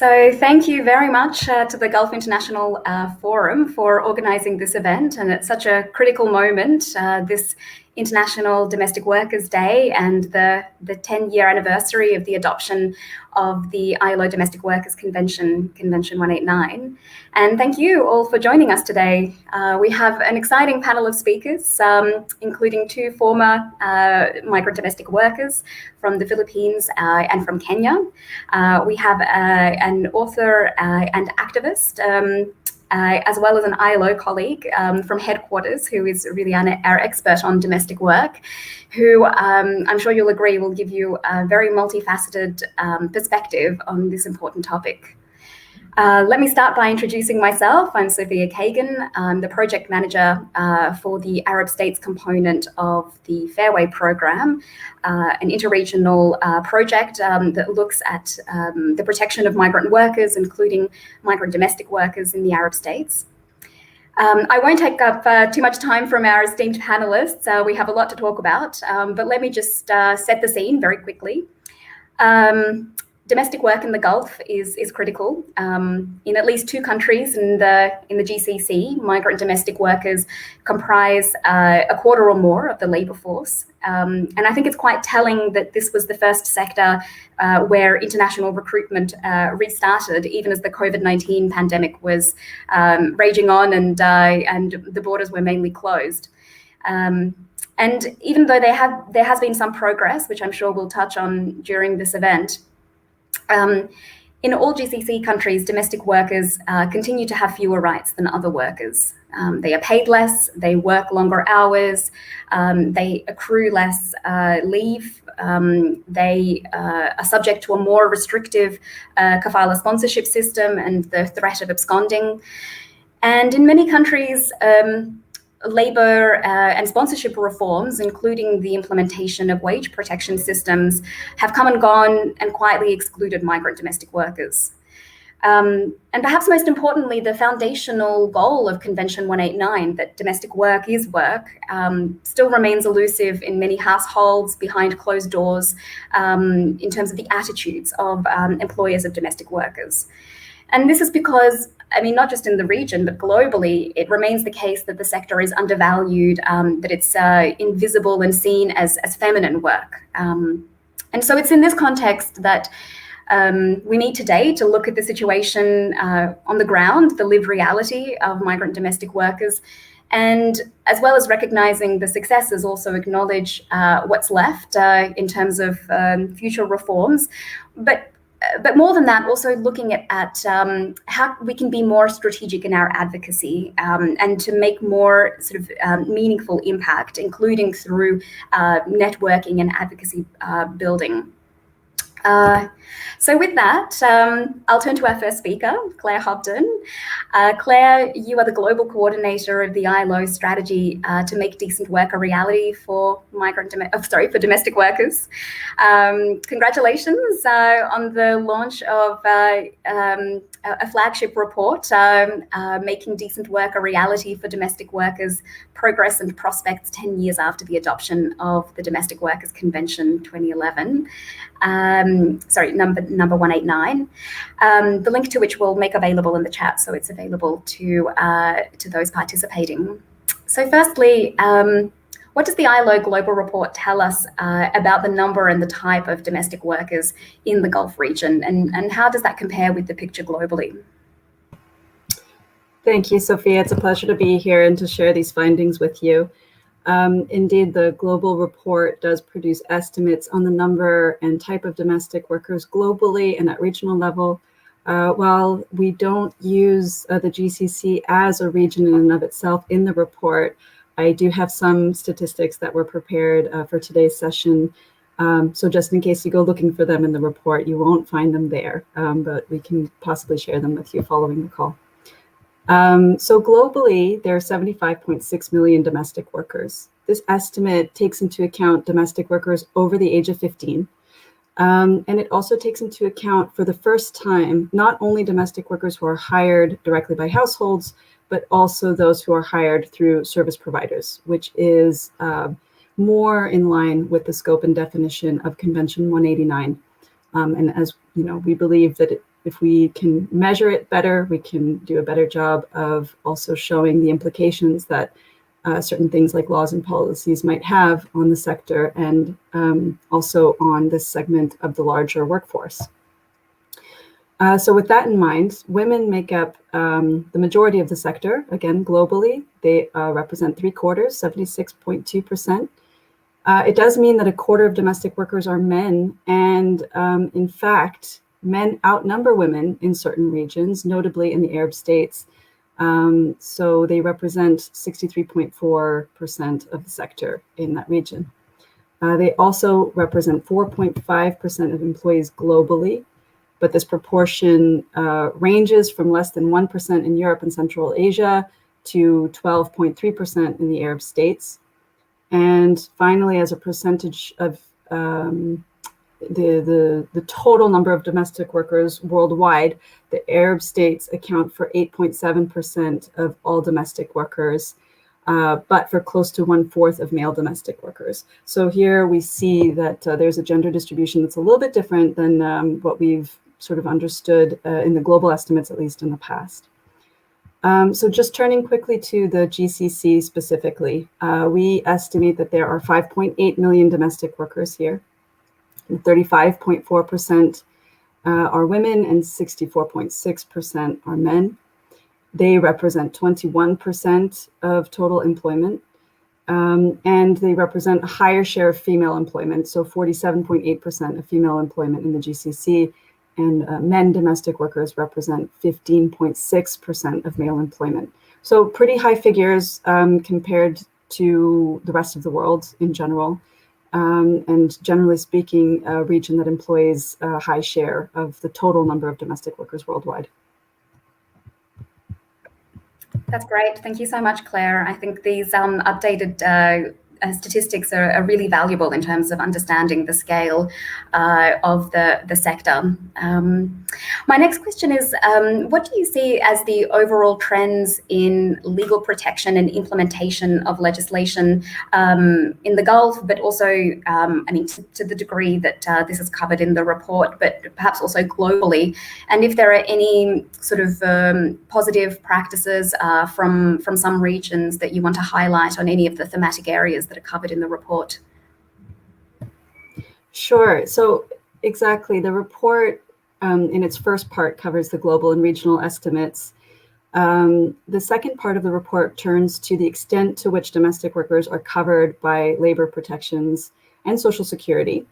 So thank you very much to the Gulf International Forum for organising this event, and at such a critical moment, this International Domestic Workers Day and the 10-year anniversary of the adoption of the ILO Domestic Workers Convention 189. And thank you all for joining us today. We have an exciting panel of speakers, including two former migrant domestic workers from the Philippines and from Kenya. We have an author and activist, as well as an ILO colleague from headquarters, who is really our expert on domestic work, who I'm sure you'll agree will give you a very multifaceted perspective on this important topic. Let me start by introducing myself. I'm Sophia Kagan. I'm the project manager for the Arab States component of the Fairway program, an interregional project that looks at the protection of migrant workers, including migrant domestic workers in the Arab States. I won't take up too much time from our esteemed panelists. We have a lot to talk about, but let me just set the scene very quickly. Domestic work in the Gulf is critical. In at least two countries in the GCC, migrant domestic workers comprise a quarter or more of the labour force. And I think it's quite telling that this was the first sector where international recruitment restarted, even as the COVID-19 pandemic was raging on and the borders were mainly closed. And even though there has been some progress, which I'm sure we'll touch on during this event, in all GCC countries, domestic workers continue to have fewer rights than other workers. They are paid less, they work longer hours, they accrue less leave, they are subject to a more restrictive kafala sponsorship system and the threat of absconding. And in many countries, labour and sponsorship reforms, including the implementation of wage protection systems, have come and gone and quietly excluded migrant domestic workers. And perhaps most importantly, the foundational goal of Convention 189, that domestic work is work, still remains elusive in many households behind closed doors in terms of the attitudes of employers of domestic workers. And this is because, I mean, not just in the region, but globally, it remains the case that the sector is undervalued, that it's invisible and seen as feminine work. And so it's in this context that we need today to look at the situation on the ground, the lived reality of migrant domestic workers, and as well as recognizing the successes, also acknowledge what's left in terms of future reforms. But more than that, also looking at how we can be more strategic in our advocacy and to make more sort of meaningful impact, including through networking and advocacy building. So with that, I'll turn to our first speaker, Claire Hobden. Claire, you are the global coordinator of the ILO strategy to make decent work a reality for for domestic workers. Congratulations on the launch of a flagship report, Making Decent Work a Reality for Domestic Workers, Progress and Prospects 10 years after the adoption of the Domestic Workers Convention 2011. Number 189, the link to which we'll make available in the chat, so it's available to those participating. So firstly, what does the ILO Global Report tell us about the number and the type of domestic workers in the Gulf region, and how does that compare with the picture globally? Thank you, Sophia. It's a pleasure to be here and to share these findings with you. Indeed, the global report does produce estimates on the number and type of domestic workers globally and at regional level. While we don't use the GCC as a region in and of itself in the report, I do have some statistics that were prepared for today's session. So just in case you go looking for them in the report, you won't find them there, but we can possibly share them with you following the call. So globally, there are 75.6 million domestic workers. This estimate takes into account domestic workers over the age of 15. And it also takes into account, for the first time, not only domestic workers who are hired directly by households, but also those who are hired through service providers, which is more in line with the scope and definition of Convention 189. And as you know, we believe that if we can measure it better, we can do a better job of also showing the implications that certain things like laws and policies might have on the sector and also on this segment of the larger workforce. So with that in mind, women make up the majority of the sector. Again, globally, they represent 3/4, 76.2%. It does mean that 1/4 of domestic workers are men, and in fact, men outnumber women in certain regions, notably in the Arab states. So they represent 63.4% of the sector in that region. They also represent 4.5% of employees globally, but this proportion ranges from less than 1% in Europe and Central Asia to 12.3% in the Arab states. And finally, as a percentage of the total number of domestic workers worldwide, the Arab states account for 8.7% of all domestic workers, but for close to 1/4 of male domestic workers. So here we see that there's a gender distribution that's a little bit different than what we've sort of understood in the global estimates, at least in the past. So just turning quickly to the GCC specifically, we estimate that there are 5.8 million domestic workers here. 35.4% are women and 64.6% are men. They represent 21% of total employment, and they represent a higher share of female employment, so 47.8% of female employment in the GCC, and men domestic workers represent 15.6% of male employment. So pretty high figures compared to the rest of the world in general. And generally speaking, a region that employs a high share of the total number of domestic workers worldwide. That's great. Thank you so much, Claire. I think these updated statistics are really valuable in terms of understanding the scale of the sector. My next question is, what do you see as the overall trends in legal protection and implementation of legislation in the Gulf, but also, I mean, to the degree that this is covered in the report, but perhaps also globally, and if there are any sort of positive practices from some regions that you want to highlight on any of the thematic areas that are covered in the report? Sure. So exactly, the report in its first part covers the global and regional estimates. The second part of the report turns to the extent to which domestic workers are covered by labor protections and Social Security.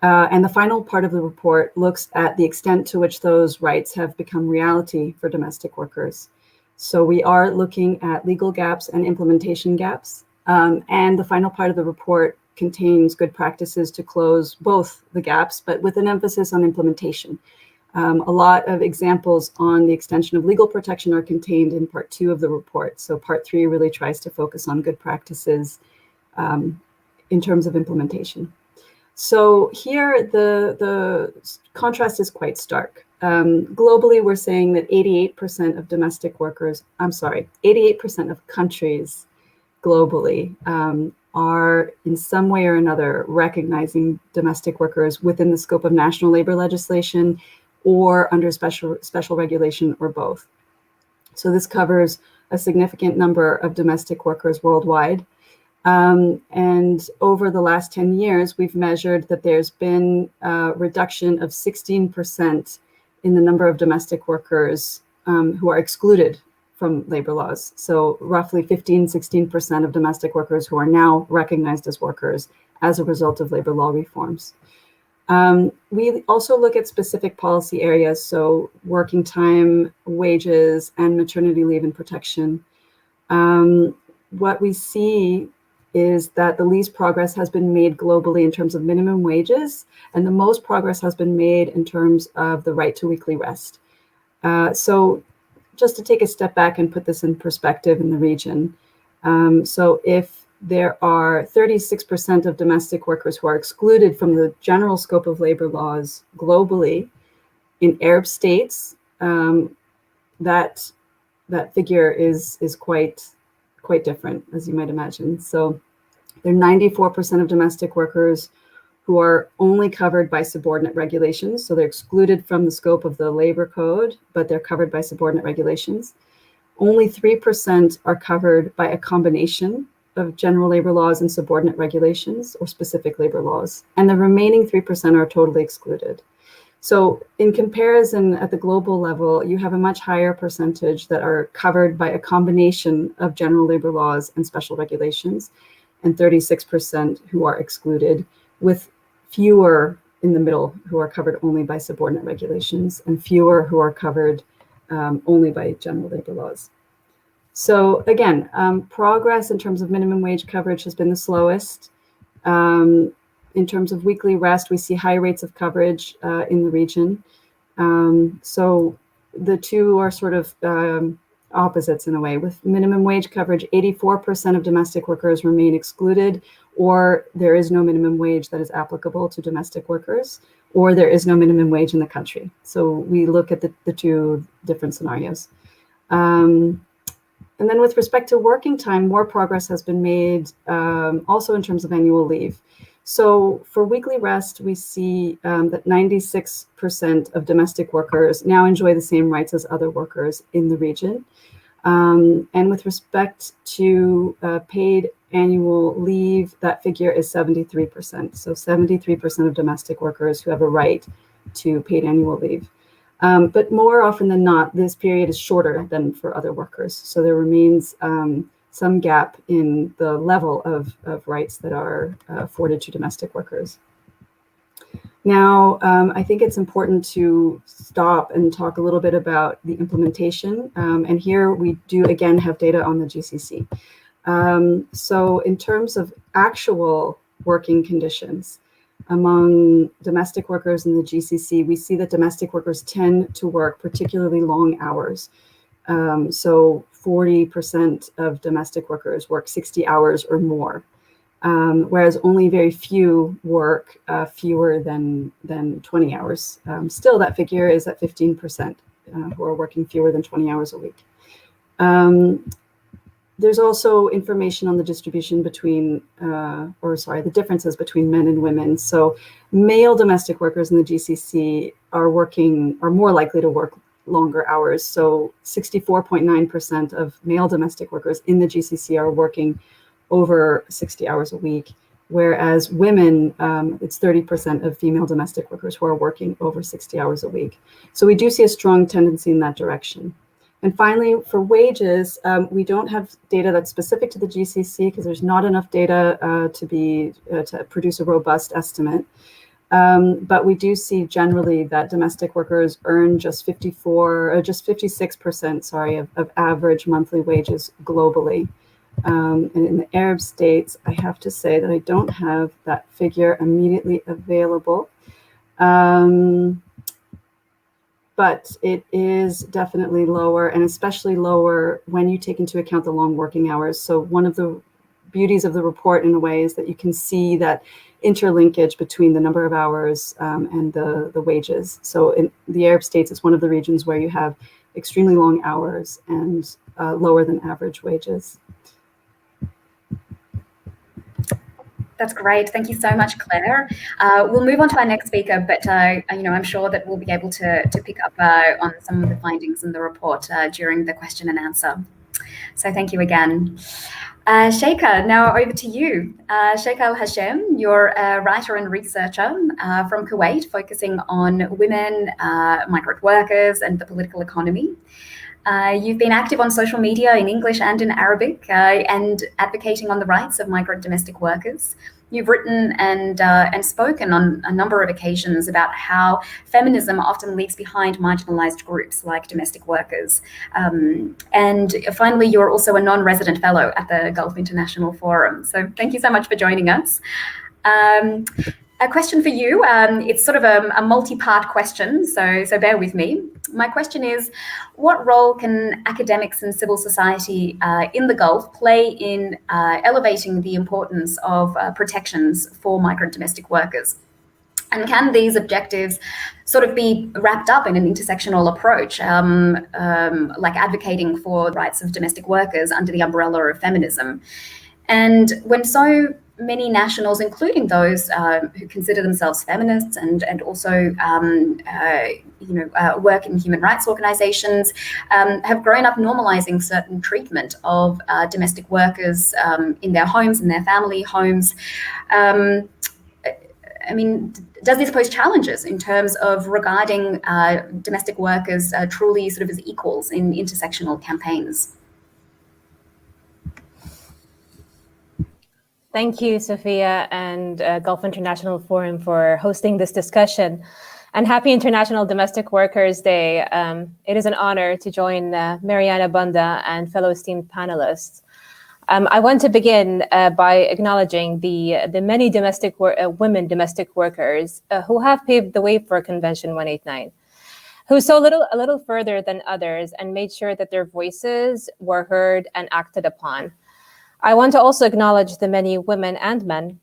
And the final part of the report looks at the extent to which those rights have become reality for domestic workers. So we are looking at legal gaps and implementation gaps. And the final part of the report contains good practices to close both the gaps, but with an emphasis on implementation. A lot of examples on the extension of legal protection are contained in part 2 of the report. So part 3 really tries to focus on good practices in terms of implementation. So here the contrast is quite stark. Globally, we're saying that 88% of domestic workers, 88% of countries globally are in some way or another recognizing domestic workers within the scope of national labor legislation or under special regulation or both. So this covers a significant number of domestic workers worldwide. And over the last 10 years, we've measured that there's been a reduction of 16% in the number of domestic workers who are excluded from labor laws. So roughly 16% of domestic workers who are now recognized as workers as a result of labor law reforms. We also look at specific policy areas, so working time, wages, and maternity leave and protection. What we see is that the least progress has been made globally in terms of minimum wages, and the most progress has been made in terms of the right to weekly rest. So just to take a step back and put this in perspective in the region. So if there are 36% of domestic workers who are excluded from the general scope of labor laws globally, in Arab states, that figure is quite different, as you might imagine. So there are 94% of domestic workers who are only covered by subordinate regulations. So they're excluded from the scope of the labor code, but they're covered by subordinate regulations. Only 3% are covered by a combination of general labor laws and subordinate regulations or specific labor laws. And the remaining 3% are totally excluded. So in comparison, at the global level, you have a much higher percentage that are covered by a combination of general labor laws and special regulations, and 36% who are excluded, with fewer in the middle who are covered only by subordinate regulations and fewer who are covered only by general labor laws. So again, progress in terms of minimum wage coverage has been the slowest. In terms of weekly rest, we see high rates of coverage in the region. So the two are sort of opposites in a way. With minimum wage coverage, 84% of domestic workers remain excluded, or there is no minimum wage that is applicable to domestic workers, or there is no minimum wage in the country. So we look at the two different scenarios. And then with respect to working time, more progress has been made also in terms of annual leave. So for weekly rest, we see that 96% of domestic workers now enjoy the same rights as other workers in the region. And with respect to paid annual leave, that figure is 73%. So 73% of domestic workers who have a right to paid annual leave. But more often than not, this period is shorter than for other workers. So there remains some gap in the level of rights that are afforded to domestic workers. Now, I think it's important to stop and talk a little bit about the implementation. And here we do, again, have data on the GCC. So in terms of actual working conditions among domestic workers in the GCC, we see that domestic workers tend to work particularly long hours. So 40% of domestic workers work 60 hours or more, whereas only very few work fewer than 20 hours. Still, that figure is at 15% who are working fewer than 20 hours a week. There's also information on the distribution between, the differences between men and women. So male domestic workers in the GCC are more likely to work longer hours. So 64.9% of male domestic workers in the GCC are working over 60 hours a week, whereas women, it's 30% of female domestic workers who are working over 60 hours a week. So we do see a strong tendency in that direction. And finally, for wages, we don't have data that's specific to the GCC because there's not enough data to produce a robust estimate. But we do see generally that domestic workers earn just 56%, of average monthly wages globally. And in the Arab states, I have to say that I don't have that figure immediately available. But it is definitely lower, and especially lower when you take into account the long working hours. So one of the beauties of the report in a way is that you can see that interlinkage between the number of hours and the wages. So in the Arab states, it's one of the regions where you have extremely long hours and lower than average wages. That's great. Thank you so much, Claire. We'll move on to our next speaker, but I'm sure that we'll be able to pick up on some of the findings in the report during the question and answer. So thank you again. Sheikha, now over to you. Sheikha Al-Hashem, you're a writer and researcher from Kuwait, focusing on women, migrant workers, and the political economy. You've been active on social media in English and in Arabic and advocating on the rights of migrant domestic workers. You've written and spoken on a number of occasions about how feminism often leaves behind marginalized groups like domestic workers. And finally, you're also a non-resident fellow at the Gulf International Forum. So thank you so much for joining us. A question for you. It's sort of a multi-part question, so bear with me. My question is, what role can academics and civil society in the Gulf play in elevating the importance of protections for migrant domestic workers? And can these objectives sort of be wrapped up in an intersectional approach, like advocating for the rights of domestic workers under the umbrella of feminism? And when so, many nationals, including those who consider themselves feminists and also work in human rights organizations, have grown up normalizing certain treatment of domestic workers in their homes, in their family homes. I mean, does this pose challenges in terms of regarding domestic workers truly sort of as equals in intersectional campaigns? Thank you, Sophia, and Gulf International Forum for hosting this discussion. And happy International Domestic Workers Day. It is an honor to join Mariana Bunda and fellow esteemed panelists. I want to begin by acknowledging the many women domestic workers who have paved the way for Convention 189, who saw a little further than others and made sure that their voices were heard and acted upon. I want to also acknowledge the many women and men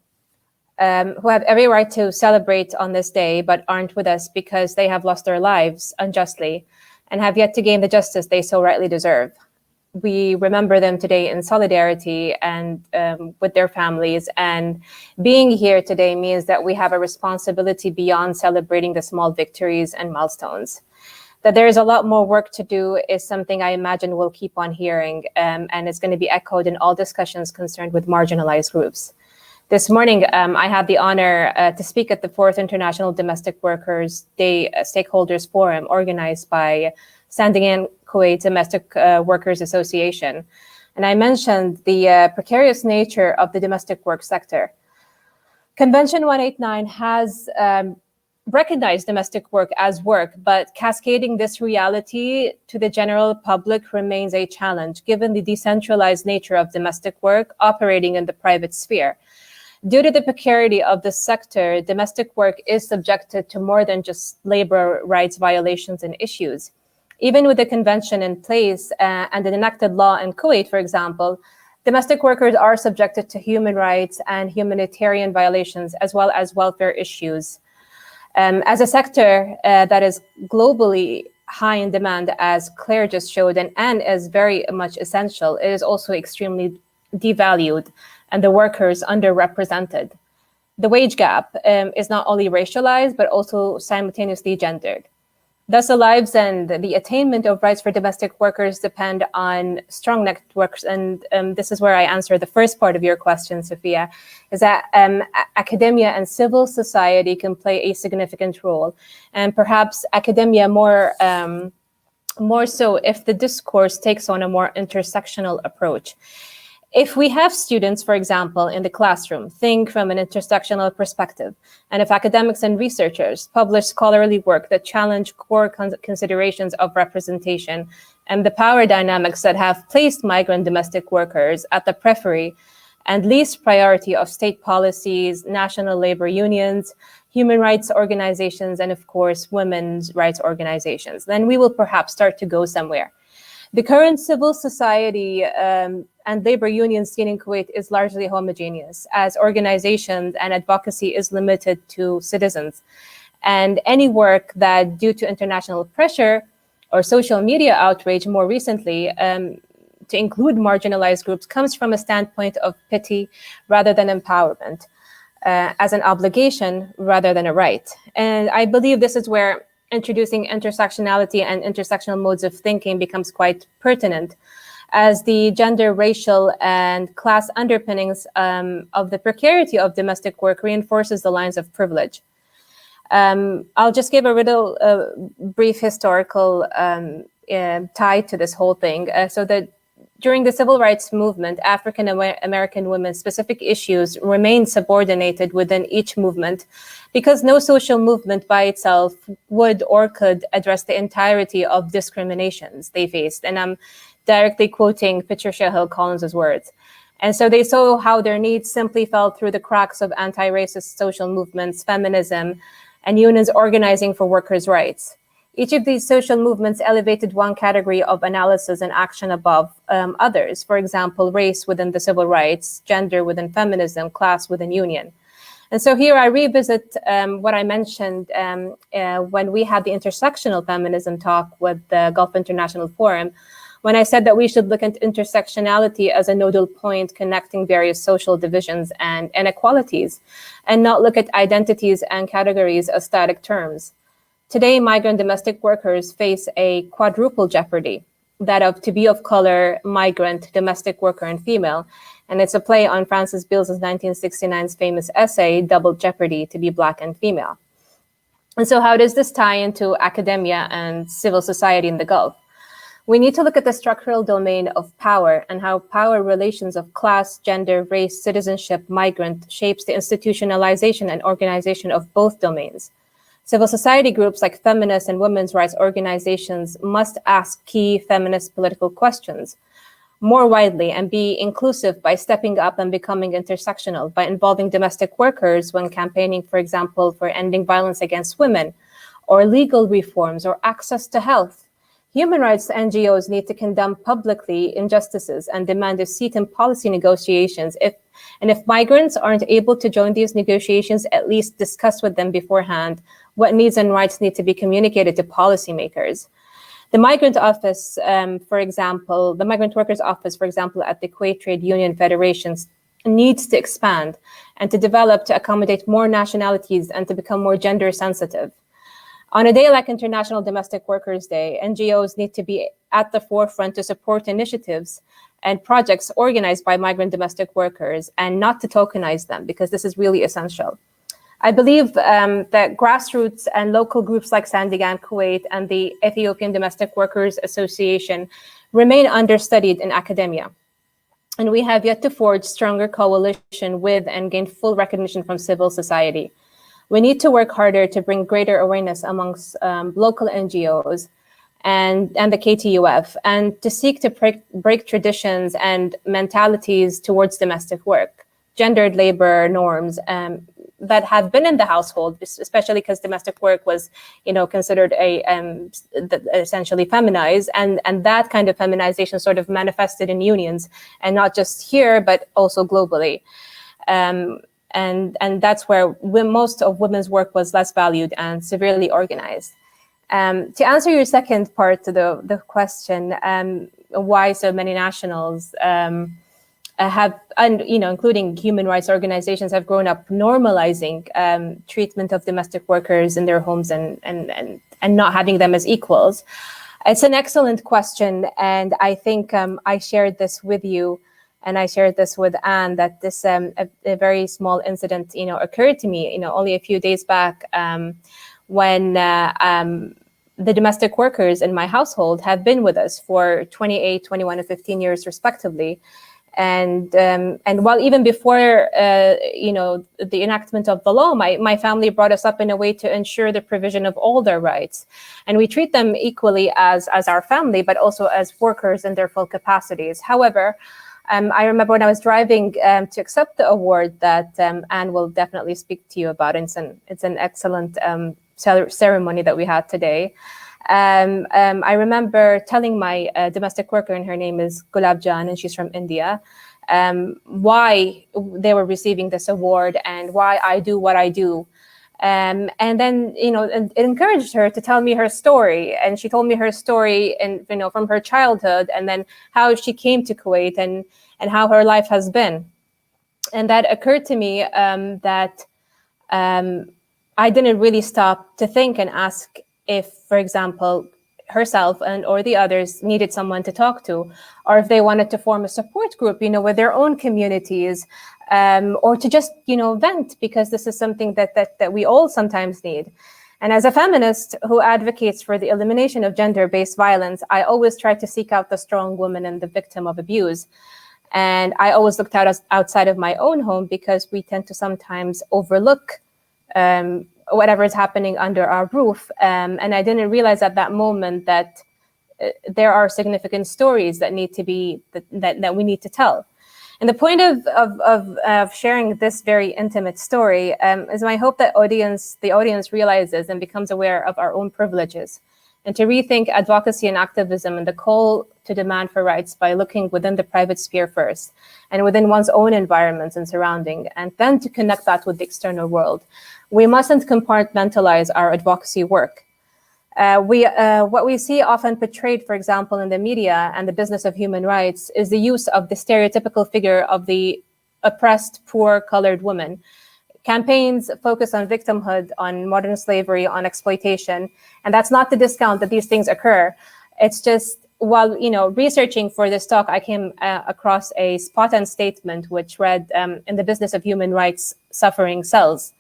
who have every right to celebrate on this day, but aren't with us because they have lost their lives unjustly and have yet to gain the justice they so rightly deserve. We remember them today in solidarity and with their families. And being here today means that we have a responsibility beyond celebrating the small victories and milestones. That there is a lot more work to do is something I imagine we'll keep on hearing, and it's going to be echoed in all discussions concerned with marginalized groups. This morning, I had the honor to speak at the 4th International Domestic Workers Day Stakeholders Forum organized by Standing in Kuwait Domestic Workers Association. And I mentioned the precarious nature of the domestic work sector. Convention 189 has recognize domestic work as work, but cascading this reality to the general public remains a challenge, given the decentralized nature of domestic work operating in the private sphere. Due to the precarity of the sector, domestic work is subjected to more than just labor rights violations and issues. Even with the convention in place and an enacted law in Kuwait, for example, domestic workers are subjected to human rights and humanitarian violations, as well as welfare issues. As a sector that is globally high in demand, as Claire just showed, and is very much essential, it is also extremely devalued and the workers underrepresented. The wage gap is not only racialized, but also simultaneously gendered. Thus, the lives and the attainment of rights for domestic workers depend on strong networks. And this is where I answer the first part of your question, Sophia, is that academia and civil society can play a significant role. And perhaps academia more so if the discourse takes on a more intersectional approach. If we have students, for example, in the classroom, think from an intersectional perspective, and if academics and researchers publish scholarly work that challenge core considerations of representation and the power dynamics that have placed migrant domestic workers at the periphery and least priority of state policies, national labor unions, human rights organizations, and of course, women's rights organizations, then we will perhaps start to go somewhere. The current civil society and labor union scene in Kuwait is largely homogeneous, as organizations and advocacy is limited to citizens. And any work that, due to international pressure or social media outrage more recently, to include marginalized groups, comes from a standpoint of pity rather than empowerment, as an obligation rather than a right. And I believe this is where introducing intersectionality and intersectional modes of thinking becomes quite pertinent, as the gender, racial, and class underpinnings of the precarity of domestic work reinforces the lines of privilege. I'll just give a little brief historical tie to this whole thing. So that during the civil rights movement, African American women's specific issues remained subordinated within each movement because no social movement by itself would or could address the entirety of discriminations they faced. And I'm directly quoting Patricia Hill Collins's words. And so they saw how their needs simply fell through the cracks of anti-racist social movements, feminism, and unions organizing for workers' rights. Each of these social movements elevated one category of analysis and action above others. For example, race within the civil rights, gender within feminism, class within union. And so here I revisit what I mentioned when we had the intersectional feminism talk with the Gulf International Forum, when I said that we should look at intersectionality as a nodal point connecting various social divisions and inequalities, and not look at identities and categories as static terms. Today, migrant domestic workers face a quadruple jeopardy, that of to be of color, migrant, domestic worker, and female. And it's a play on Francis Beale's 1969's famous essay, Double Jeopardy, to be Black and female. And so how does this tie into academia and civil society in the Gulf? We need to look at the structural domain of power and how power relations of class, gender, race, citizenship, migrant shapes the institutionalization and organization of both domains. Civil society groups like feminist and women's rights organizations must ask key feminist political questions more widely and be inclusive by stepping up and becoming intersectional, by involving domestic workers when campaigning, for example, for ending violence against women, or legal reforms, or access to health. Human rights NGOs need to condemn publicly injustices and demand a seat in policy negotiations. If migrants aren't able to join these negotiations, at least discuss with them beforehand what needs and rights need to be communicated to policymakers. The migrant office, for example, the migrant workers office, for example, at the Kuwait Trade Union Federations needs to expand and to develop to accommodate more nationalities and to become more gender sensitive. On a day like International Domestic Workers Day, NGOs need to be at the forefront to support initiatives and projects organized by migrant domestic workers and not to tokenize them, because this is really essential. I believe that grassroots and local groups like Sandigan Kuwait and the Ethiopian Domestic Workers Association remain understudied in academia. And we have yet to forge stronger coalition with and gain full recognition from civil society. We need to work harder to bring greater awareness amongst local NGOs and the KTUF, and to seek to break traditions and mentalities towards domestic work, gendered labor norms that have been in the household, especially because domestic work was, considered essentially feminized, and that kind of feminization sort of manifested in unions, and not just here, but also globally. And that's where most of women's work was less valued and severely organized. To answer your second part to the question, why so many nationals have, and including human rights organizations, have grown up normalizing treatment of domestic workers in their homes and not having them as equals. It's an excellent question, and I think I shared this with you, and I shared this with Anne, that this a very small incident occurred to me only a few days back, when the domestic workers in my household have been with us for 28, 21, and 15 years respectively. And while even before the enactment of the law, my family brought us up in a way to ensure the provision of all their rights, and we treat them equally as our family, but also as workers in their full capacities. However, I remember when I was driving to accept the award that Anne will definitely speak to you about. It's an excellent ceremony that we had today. I remember telling my domestic worker, and her name is Gulab Jan, and she's from India, why they were receiving this award and why I do what I do. And then, it encouraged her to tell me her story. And she told me her story from her childhood, and then how she came to Kuwait and how her life has been. And that occurred to me that I didn't really stop to think and ask if, for example, herself or the others needed someone to talk to, or if they wanted to form a support group, with their own communities, or to just, vent, because this is something that we all sometimes need. And as a feminist who advocates for the elimination of gender-based violence, I always try to seek out the strong woman and the victim of abuse. And I always looked outside of my own home, because we tend to sometimes overlook whatever is happening under our roof. And I didn't realize at that moment that there are significant stories that need to be, that we need to tell. And the point of sharing this very intimate story is my hope that the audience realizes and becomes aware of our own privileges, and to rethink advocacy and activism and the call to demand for rights by looking within the private sphere first, and within one's own environments and surrounding, and then to connect that with the external world. We mustn't compartmentalize our advocacy work. What we see often portrayed, for example, in the media and the business of human rights is the use of the stereotypical figure of the oppressed, poor, colored woman. Campaigns focus on victimhood, on modern slavery, on exploitation, and that's not to discount that these things occur. It's just, while researching for this talk, I came across a spot-on statement which read, "In the business of human rights, suffering sells."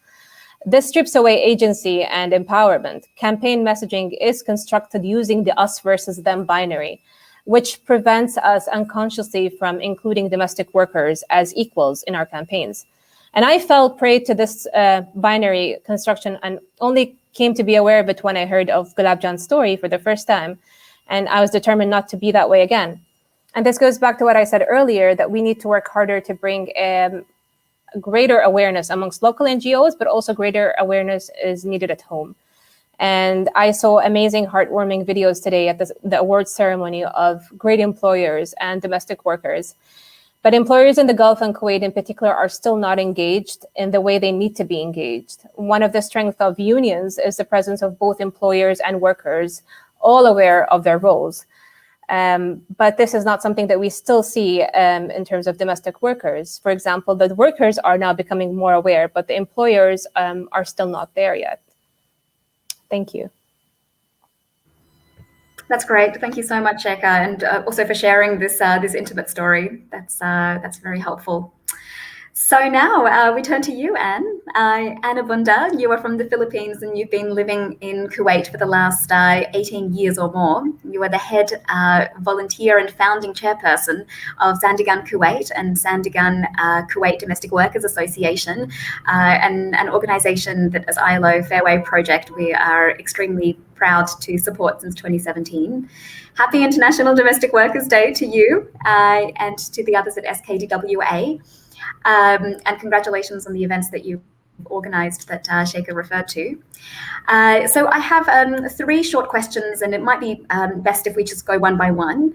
This strips away agency and empowerment. Campaign messaging is constructed using the us versus them binary, which prevents us unconsciously from including domestic workers as equals in our campaigns. And I fell prey to this binary construction and only came to be aware of it when I heard of Gulab Jan's story for the first time. And I was determined not to be that way again. And this goes back to what I said earlier, that we need to work harder to bring greater awareness amongst local NGOs, but also greater awareness is needed at home. And I saw amazing, heartwarming videos today at the awards ceremony of great employers and domestic workers. But employers in the Gulf and Kuwait in particular are still not engaged in the way they need to be engaged. One of the strengths of unions is the presence of both employers and workers, all aware of their roles. But this is not something that we still see in terms of domestic workers. For example, the workers are now becoming more aware, but the employers are still not there yet. Thank you. That's great. Thank you so much, Eka, and also for sharing this intimate story. That's very helpful. So now we turn to you, Anne. Anna Bunda, you are from the Philippines and you've been living in Kuwait for the last 18 years or more. You are the head volunteer and founding chairperson of Sandigan Kuwait and Sandigan Kuwait Domestic Workers Association, and an organization that, as ILO Fairway Project, we are extremely proud to support since 2017. Happy International Domestic Workers Day to you and to the others at SKDWA. And congratulations on the events that you organised that Sheikha referred to. So I have 3 short questions, and it might be best if we just go one by one.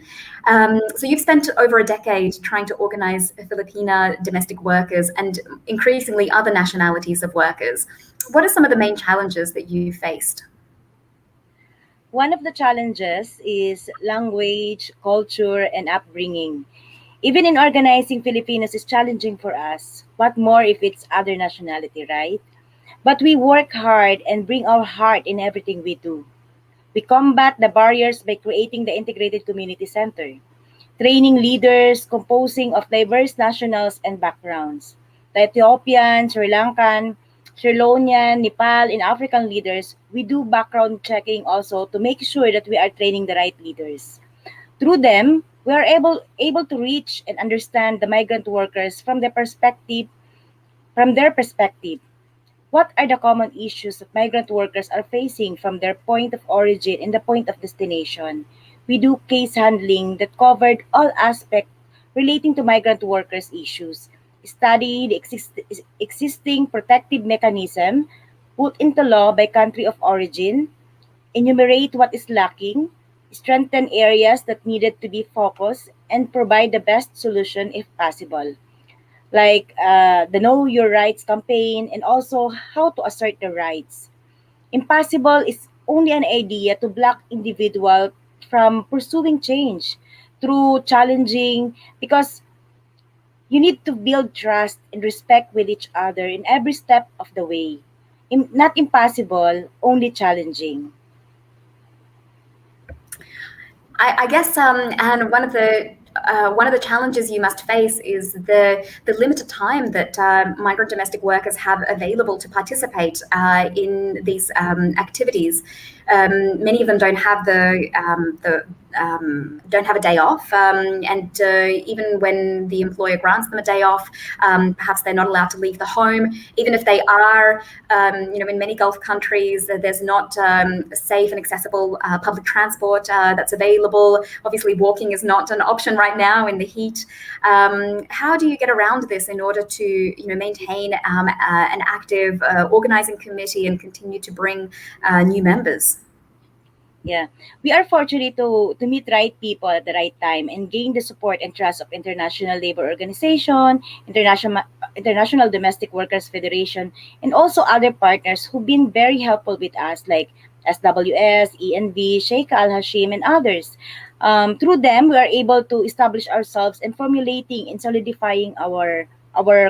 So you've spent over a decade trying to organise Filipina domestic workers and increasingly other nationalities of workers. What are some of the main challenges that you faced? One of the challenges is language, culture, and upbringing. Even in organizing Filipinos is challenging for us. What more if it's other nationality, right? But we work hard and bring our heart in everything we do. We combat the barriers by creating the Integrated Community Center, training leaders composing of diverse nationals and backgrounds. The Ethiopian, Sri Lankan, Sri Lankan, Nepal, and African leaders, we do background checking also to make sure that we are training the right leaders. Through them, we are able to reach and understand the migrant workers from their perspective. What are the common issues that migrant workers are facing from their point of origin and the point of destination? We do case handling that covered all aspects relating to migrant workers' issues, study the existing protective mechanism put into law by country of origin, enumerate what is lacking, strengthen areas that needed to be focused, and provide the best solution if possible, like the Know Your Rights campaign and also how to assert the rights. Impossible is only an idea to block individual from pursuing change through challenging, because you need to build trust and respect with each other in every step of the way. Not impossible, only challenging. I guess, and one of the challenges you must face is the limited time that migrant domestic workers have available to participate in these activities. Many of them don't have don't have a day off, and even when the employer grants them a day off, perhaps they're not allowed to leave the home. Even if they are, in many Gulf countries, there's not safe and accessible public transport that's available. Obviously, walking is not an option right now in the heat. How do you get around this in order to maintain an active organizing committee and continue to bring new members? Yeah, we are fortunate to meet right people at the right time and gain the support and trust of International Labor Organization, International Domestic Workers Federation, and also other partners who've been very helpful with us, like SWS, ENV, Sheikh Al-Hashim, and others. Through them, we are able to establish ourselves and formulating and solidifying our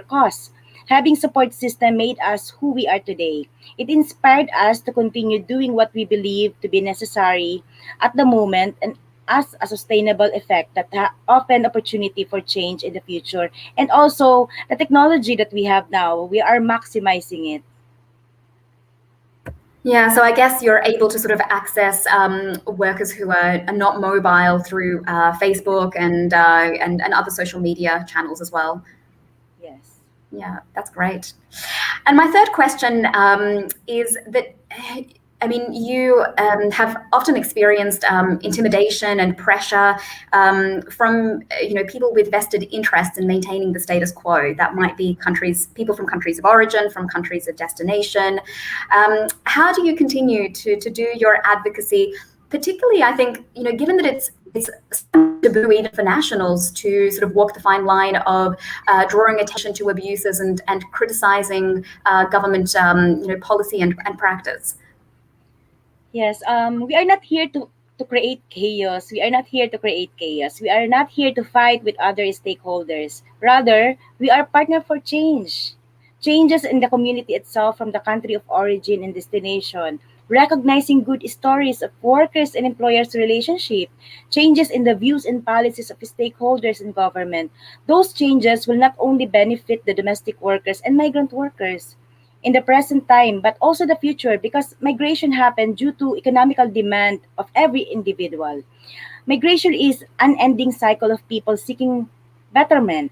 cause. Having support system made us who we are today. It inspired us to continue doing what we believe to be necessary at the moment and as a sustainable effect that open opportunity for change in the future. And also the technology that we have now, we are maximizing it. Yeah, so I guess you're able to sort of access workers who are not mobile through Facebook and other social media channels as well. Yes. Yeah, that's great. And my third question is that, I mean, you have often experienced intimidation and pressure from people with vested interests in maintaining the status quo. That might be people from countries of origin, from countries of destination. How do you continue to do your advocacy? Particularly, I think, given that it's taboo even for nationals to sort of walk the fine line of drawing attention to abuses and criticizing government policy and practice. Yes, we are not here to create chaos. We are not here to create chaos. We are not here to fight with other stakeholders. Rather, we are partner for change. Changes in the community itself from the country of origin and destination. Recognizing good stories of workers and employers' relationship. Changes in the views and policies of stakeholders in government. Those changes will not only benefit the domestic workers and migrant workers in the present time, but also the future because migration happened due to economical demand of every individual. Migration is an ending cycle of people seeking betterment.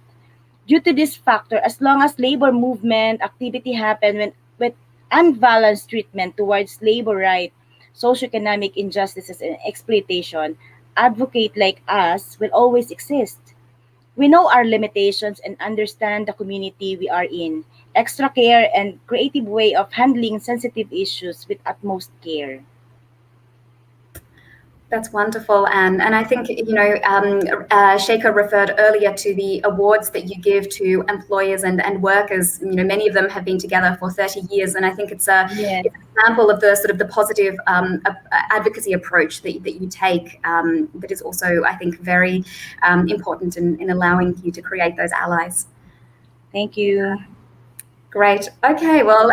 Due to this factor, as long as labor movement activity happen with unbalanced treatment towards labor right, socioeconomic injustices and exploitation, advocate like us will always exist. We know our limitations and understand the community we are in. Extra care and creative way of handling sensitive issues with utmost care. That's wonderful, Anne. And I think, Sheikha referred earlier to the awards that you give to employers and workers. Many of them have been together for 30 years. And I think it's an example of the sort of the positive advocacy approach that you take that is also, I think, very important in allowing you to create those allies. Thank you. Great. Okay, well,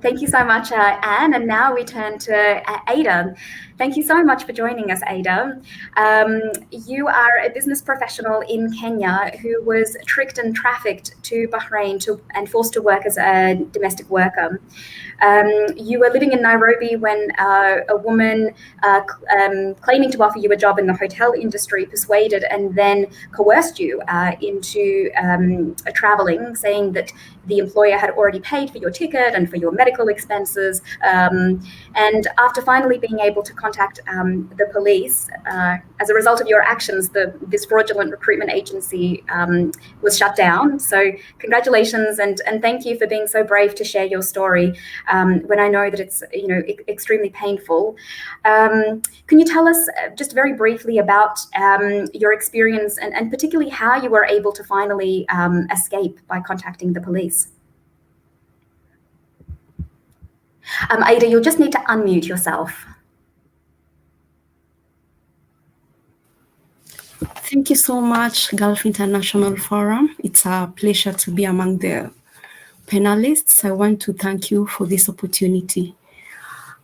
thank you so much, Anne. And now we turn to Ada. Thank you so much for joining us, Ada. You are a business professional in Kenya who was tricked and trafficked to Bahrain and forced to work as a domestic worker. You were living in Nairobi when a woman claiming to offer you a job in the hotel industry persuaded and then coerced you into traveling, saying that the employer had already paid for your ticket and for your medical expenses. And after finally being able to contact the police, as a result of your actions, this fraudulent recruitment agency was shut down. So congratulations and thank you for being so brave to share your story when I know that it's extremely painful. Can you tell us just very briefly about your experience and particularly how you were able to finally escape by contacting the police? Ada, you'll just need to unmute yourself. Thank you so much, Gulf International Forum. It's a pleasure to be among the panelists. I want to thank you for this opportunity.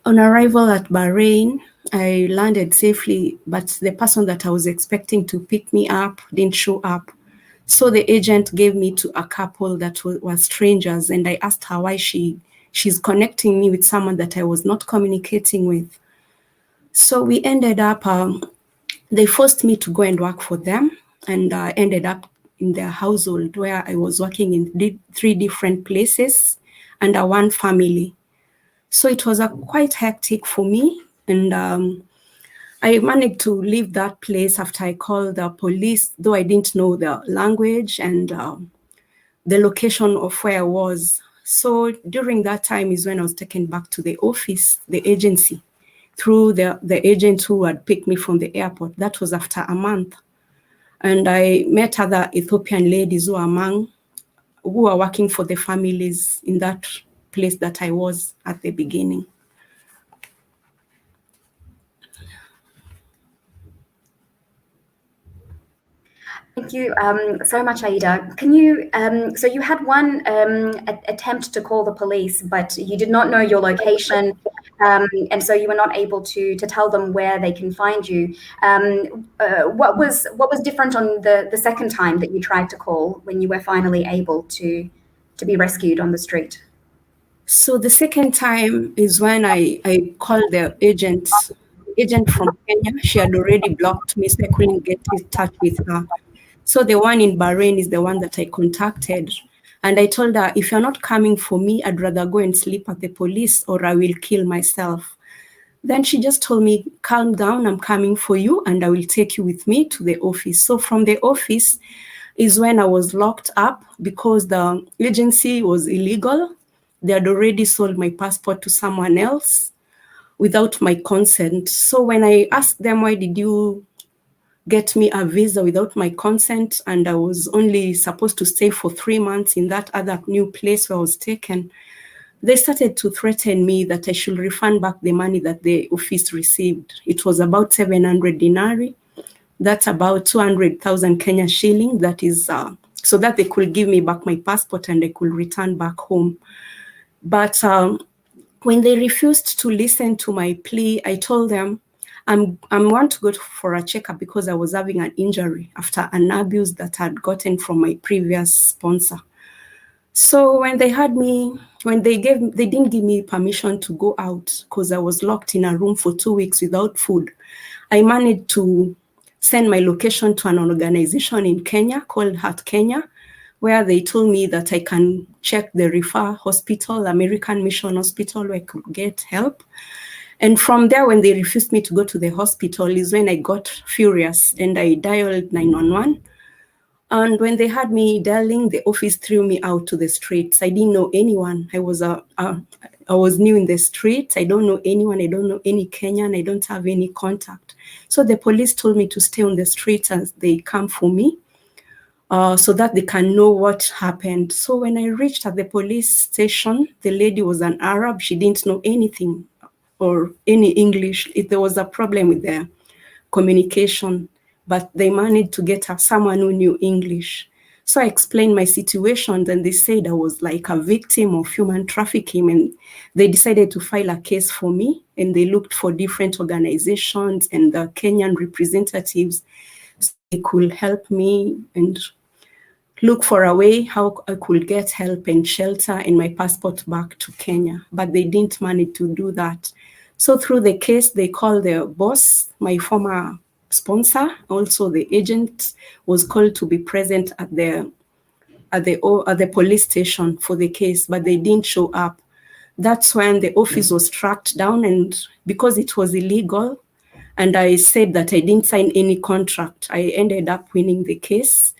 On arrival at Bahrain, I landed safely, but the person that I was expecting to pick me up didn't show up. So the agent gave me to a couple that were strangers, and I asked her why she's connecting me with someone that I was not communicating with. So we ended up, they forced me to go and work for them, and I ended up in their household where I was working in 3 different places under one family. So it was quite hectic for me, and I managed to leave that place after I called the police, though I didn't know the language and the location of where I was. So during that time is when I was taken back to the office, the agency, through the agent who had picked me from the airport. That was after a month. And I met other Ethiopian ladies who are working for the families in that place that I was at the beginning. Thank you so much, Aida. Can you, so you had one attempt to call the police, but you did not know your location, and so you were not able to tell them where they can find you. What was different on the second time that you tried to call when you were finally able to be rescued on the street? So the second time is when I called the agent from Kenya. She had already blocked me, so I couldn't get in touch with her. So the one in Bahrain is the one that I contacted. And I told her, if you're not coming for me, I'd rather go and sleep at the police or I will kill myself. Then she just told me, calm down, I'm coming for you and I will take you with me to the office. So from the office is when I was locked up because the agency was illegal. They had already sold my passport to someone else without my consent. So when I asked them, why did you get me a visa without my consent? And I was only supposed to stay for 3 months in that other new place where I was taken. They started to threaten me that I should refund back the money that the office received. It was about 700 dinari. That's about 200,000 Kenya shilling. That is so that they could give me back my passport and I could return back home. But when they refused to listen to my plea, I told them, I want to go for a checkup because I was having an injury after an abuse that I had gotten from my previous sponsor. So when they had me, they didn't give me permission to go out because I was locked in a room for 2 weeks without food. I managed to send my location to an organization in Kenya called Heart Kenya, where they told me that I can check the Refer Hospital, American Mission Hospital, where I could get help. And from there, when they refused me to go to the hospital is when I got furious and I dialed 911. And when they had me dialing, the office threw me out to the streets. I didn't know anyone. I was new in the streets. I don't know anyone. I don't know any Kenyan. I don't have any contact. So the police told me to stay on the streets as they come for me. So that they can know what happened. So when I reached at the police station, the lady was an Arab. She didn't know anything or any English. There was a problem with their communication, but they managed to get someone who knew English. So I explained my situation, and they said I was like a victim of human trafficking, and they decided to file a case for me, and they looked for different organizations and the Kenyan representatives so they could help me and look for a way how I could get help and shelter and my passport back to Kenya, but they didn't manage to do that. So through the case, they called the boss, my former sponsor, also the agent was called to be present at the police station for the case, but they didn't show up. That's when the office was tracked down, and because it was illegal, and I said that I didn't sign any contract, I ended up winning the case.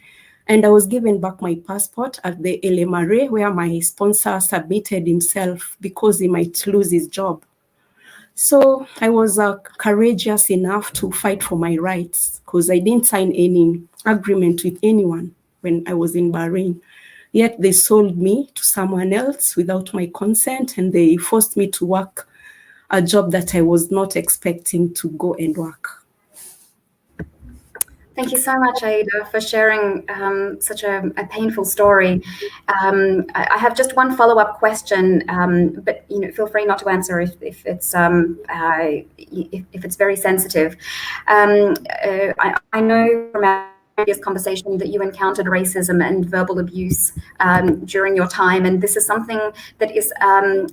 And I was given back my passport at the LMRA where my sponsor submitted himself because he might lose his job. So I was courageous enough to fight for my rights because I didn't sign any agreement with anyone when I was in Bahrain. Yet they sold me to someone else without my consent, and they forced me to work a job that I was not expecting to go and work. Thank you so much, Aida, for sharing such a painful story. I have just one follow-up question, but feel free not to answer if it's very sensitive. I know from our previous conversation that you encountered racism and verbal abuse during your time, and this is something that is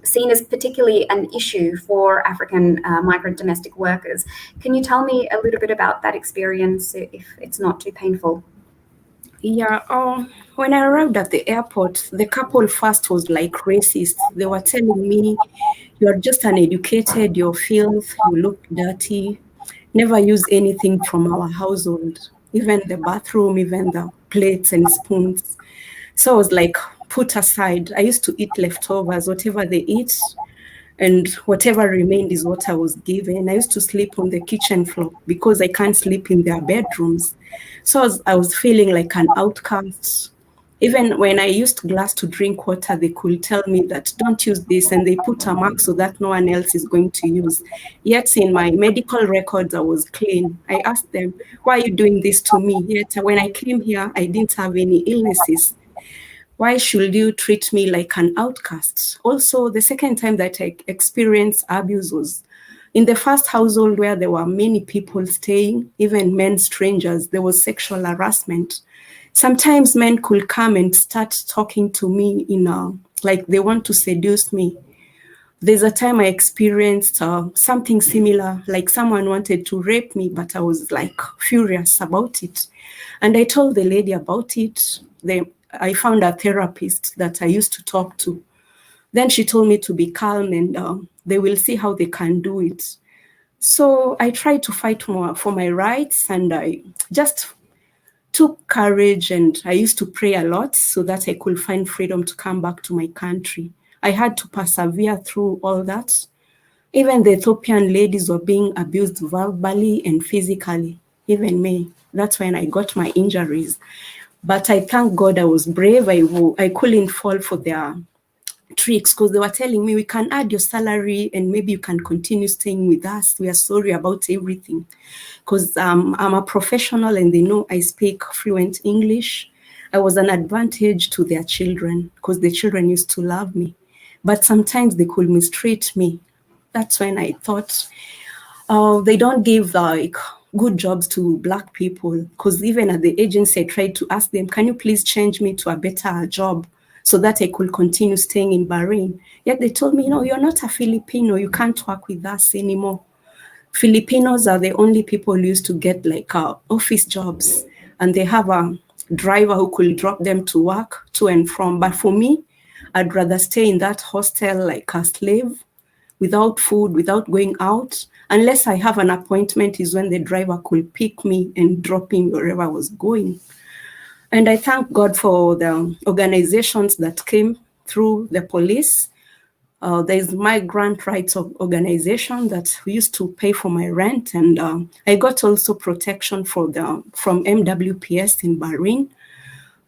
seen as particularly an issue for African migrant domestic workers. Can you tell me a little bit about that experience, if it's not too painful? Yeah, when I arrived at the airport, the couple first was like racist. They were telling me, you're just uneducated, you're filth, you look dirty, never use anything from our household, even the bathroom, even the plates and spoons. So I was like put aside. I used to eat leftovers, whatever they eat, and whatever remained is what I was given. I used to sleep on the kitchen floor because I can't sleep in their bedrooms. So I was feeling like an outcast. Even when I used glass to drink water, they could tell me that don't use this, and they put a mark so that no one else is going to use. Yet in my medical records, I was clean. I asked them, why are you doing this to me? Yet when I came here, I didn't have any illnesses. Why should you treat me like an outcast? Also, the second time that I experienced abuse was in the first household where there were many people staying, even men strangers, there was sexual harassment. Sometimes men could come and start talking to me like they want to seduce me. There's a time I experienced something similar, like someone wanted to rape me, but I was like furious about it. And I told the lady about it. I found a therapist that I used to talk to. Then she told me to be calm and they will see how they can do it. So I tried to fight more for my rights, and I just took courage, and I used to pray a lot so that I could find freedom to come back to my country. I had to persevere through all that. Even the Ethiopian ladies were being abused verbally and physically, even me. That's when I got my injuries. But I thank God I was brave. I couldn't fall for their tricks, because they were telling me, we can add your salary and maybe you can continue staying with us. We are sorry about everything. Because I'm a professional and they know I speak fluent English. I was an advantage to their children because the children used to love me. But sometimes they could mistreat me. That's when I thought, they don't give like good jobs to Black people, because even at the agency, I tried to ask them, can you please change me to a better job so that I could continue staying in Bahrain? Yet they told me, no, you're not a Filipino. You can't work with us anymore. Filipinos are the only people who used to get like office jobs, and they have a driver who could drop them to work to and from. But for me, I'd rather stay in that hostel like a slave, without food, without going out. Unless I have an appointment is when the driver could pick me and drop me wherever I was going. And I thank God for the organizations that came through the police. There's migrant rights organization that we used to pay for my rent, and I got also protection from MWPS in Bahrain.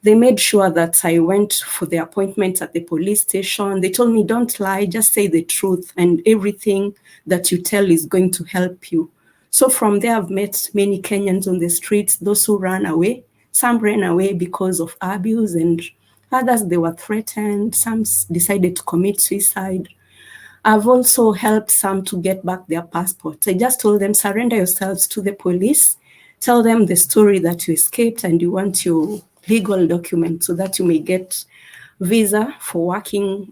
They made sure that I went for the appointment at the police station. They told me, don't lie, just say the truth, and everything that you tell is going to help you. So from there, I've met many Kenyans on the streets, those who ran away. Some ran away because of abuse, and others, they were threatened. Some decided to commit suicide. I've also helped some to get back their passports. I just told them, surrender yourselves to the police. Tell them the story that you escaped and you want your legal document so that you may get visa for working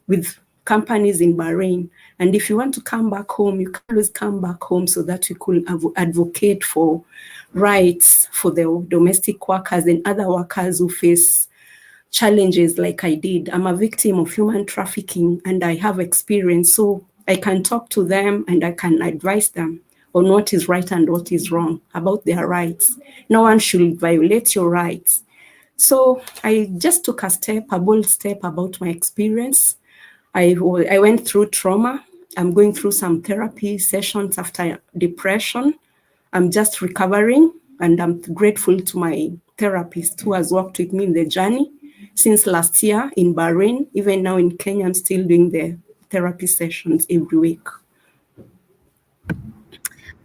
with companies in Bahrain. And if you want to come back home, you can always come back home so that we could advocate for rights for the domestic workers and other workers who face challenges like I did. I'm a victim of human trafficking and I have experience, so I can talk to them and I can advise them on what is right and what is wrong about their rights. No one should violate your rights. So I just took a bold step about my experience. I went through trauma. I'm going through some therapy sessions after depression. I'm just recovering, and I'm grateful to my therapist who has worked with me in the journey since last year in Bahrain. Even now in Kenya, I'm still doing the therapy sessions every week.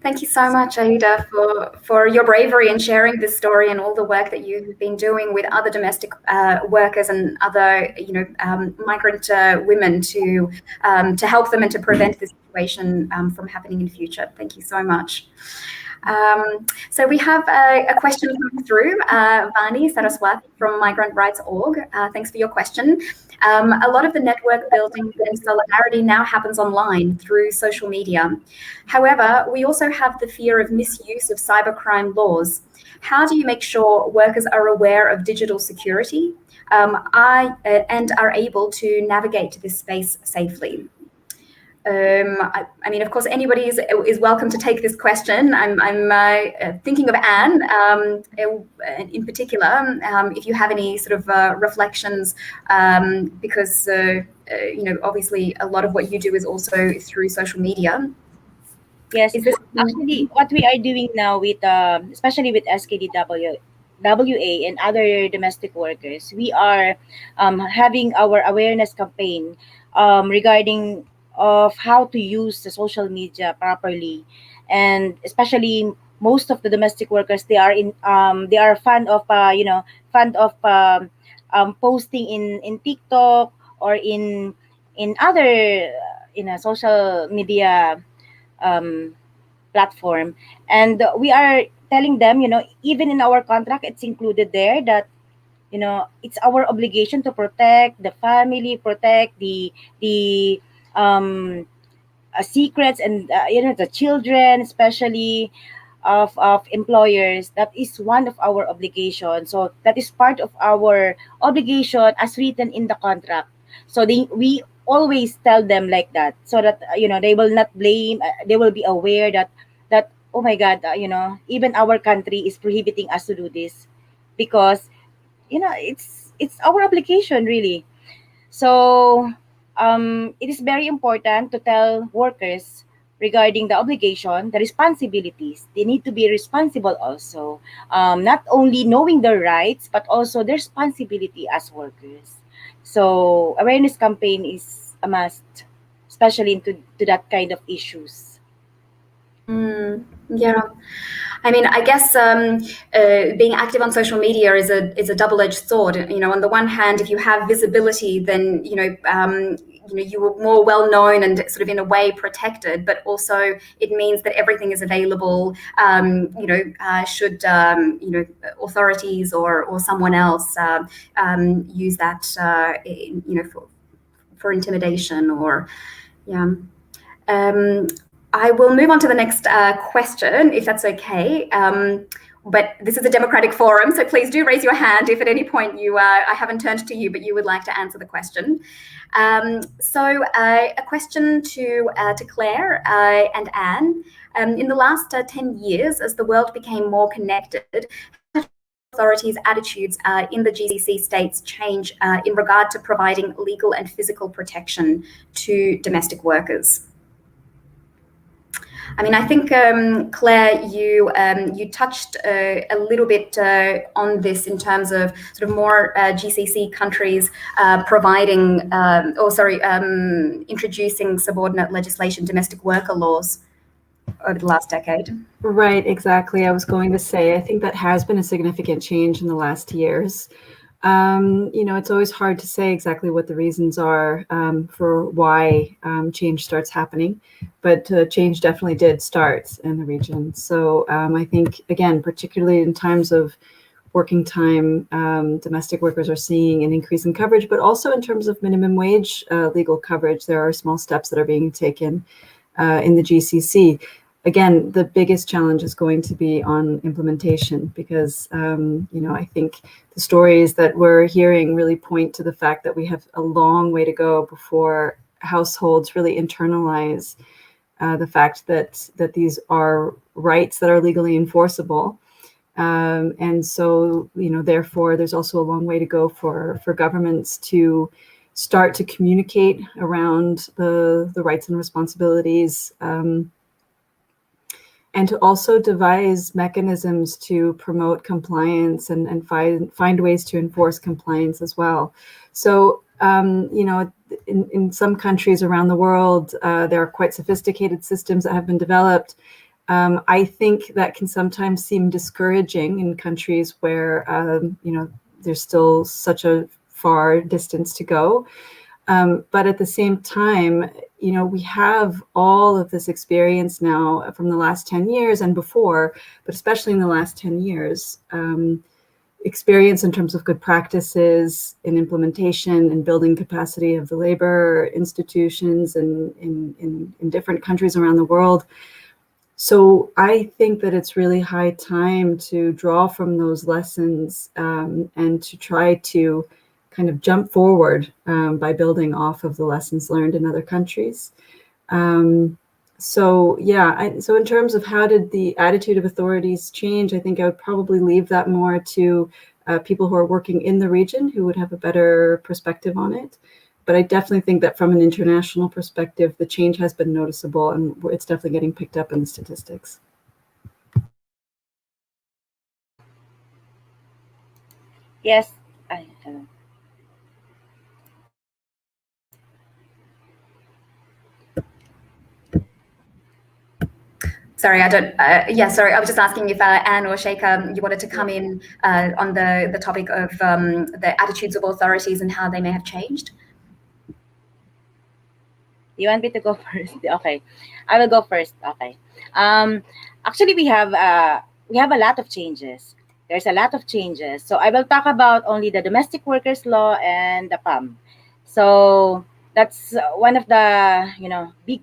Thank you so much, Aida, for your bravery in sharing this story and all the work that you've been doing with other domestic workers and other, migrant women to help them and to prevent this situation from happening in future. Thank you so much. So we have a question coming through, Vani Saraswati from Migrant Rights Org. Thanks for your question. A lot of the network building and solidarity now happens online through social media. However, we also have the fear of misuse of cybercrime laws. How do you make sure workers are aware of digital security and are able to navigate this space safely? I mean, of course, anybody is welcome to take this question. I'm thinking of Anne in particular, if you have any sort of reflections, because, obviously a lot of what you do is also through social media. Yes, actually, what we are doing now with, especially with SKDW, WA and other domestic workers, we are having our awareness campaign regarding of how to use the social media properly, and especially most of the domestic workers, they are fond of fond of posting in TikTok or in other social media um, platform. And we are telling them, even in our contract, it's included there that it's our obligation to protect the family, protect the um secrets, and the children, especially of employers. That is one of our obligations, so that is part of our obligation as written in the contract. So we always tell them like that, so that they will not blame, they will be aware that oh my god, even our country is prohibiting us to do this, because it's our obligation, really. So it is very important to tell workers regarding the obligation, the responsibilities. They need to be responsible also, not only knowing their rights, but also their responsibility as workers. So awareness campaign is a must, especially into to that kind of issues. Yeah, I mean, I guess being active on social media is a double-edged sword. On the one hand, if you have visibility, then you are more well known and sort of in a way protected. But also, it means that everything is available. Should authorities or someone else use that for intimidation or yeah. I will move on to the next question, if that's okay. But this is a democratic forum, so please do raise your hand if at any point I haven't turned to you, but you would like to answer the question. So a question to Claire and Anne. In the last 10 years, as the world became more connected, authorities' attitudes in the GCC states change in regard to providing legal and physical protection to domestic workers? I mean, I think, Claire, you touched a little bit on this in terms of sort of more GCC countries introducing subordinate legislation, domestic worker laws over the last decade. Right, exactly. I was going to say, I think that has been a significant change in the last years. It's always hard to say exactly what the reasons are for why change starts happening, but change definitely did start in the region. So I think, again, particularly in times of working time, domestic workers are seeing an increase in coverage, but also in terms of minimum wage legal coverage, there are small steps that are being taken in the GCC. Again, the biggest challenge is going to be on implementation because, I think the stories that we're hearing really point to the fact that we have a long way to go before households really internalize the fact that these are rights that are legally enforceable. And so, therefore, there's also a long way to go for governments to start to communicate around the rights and responsibilities, and to also devise mechanisms to promote compliance and find ways to enforce compliance as well. So, in some countries around the world, there are quite sophisticated systems that have been developed. I think that can sometimes seem discouraging in countries where, there's still such a far distance to go. But at the same time, we have all of this experience now from the last 10 years and before, but especially in the last 10 years, experience in terms of good practices in implementation and building capacity of the labor institutions and in different countries around the world. So I think that it's really high time to draw from those lessons and to try to kind of jump forward by building off of the lessons learned in other countries. So in terms of how did the attitude of authorities change, I think I would probably leave that more to people who are working in the region who would have a better perspective on it. But I definitely think that from an international perspective, the change has been noticeable and it's definitely getting picked up in the statistics. Yes. Sorry, I don't. Sorry, I was just asking if Anne or Sheikha, you wanted to come in on the topic of the attitudes of authorities and how they may have changed. You want me to go first? Okay, I will go first. Okay. Actually, we have a lot of changes. There's a lot of changes. So I will talk about only the domestic workers law and the PAM. So that's one of the big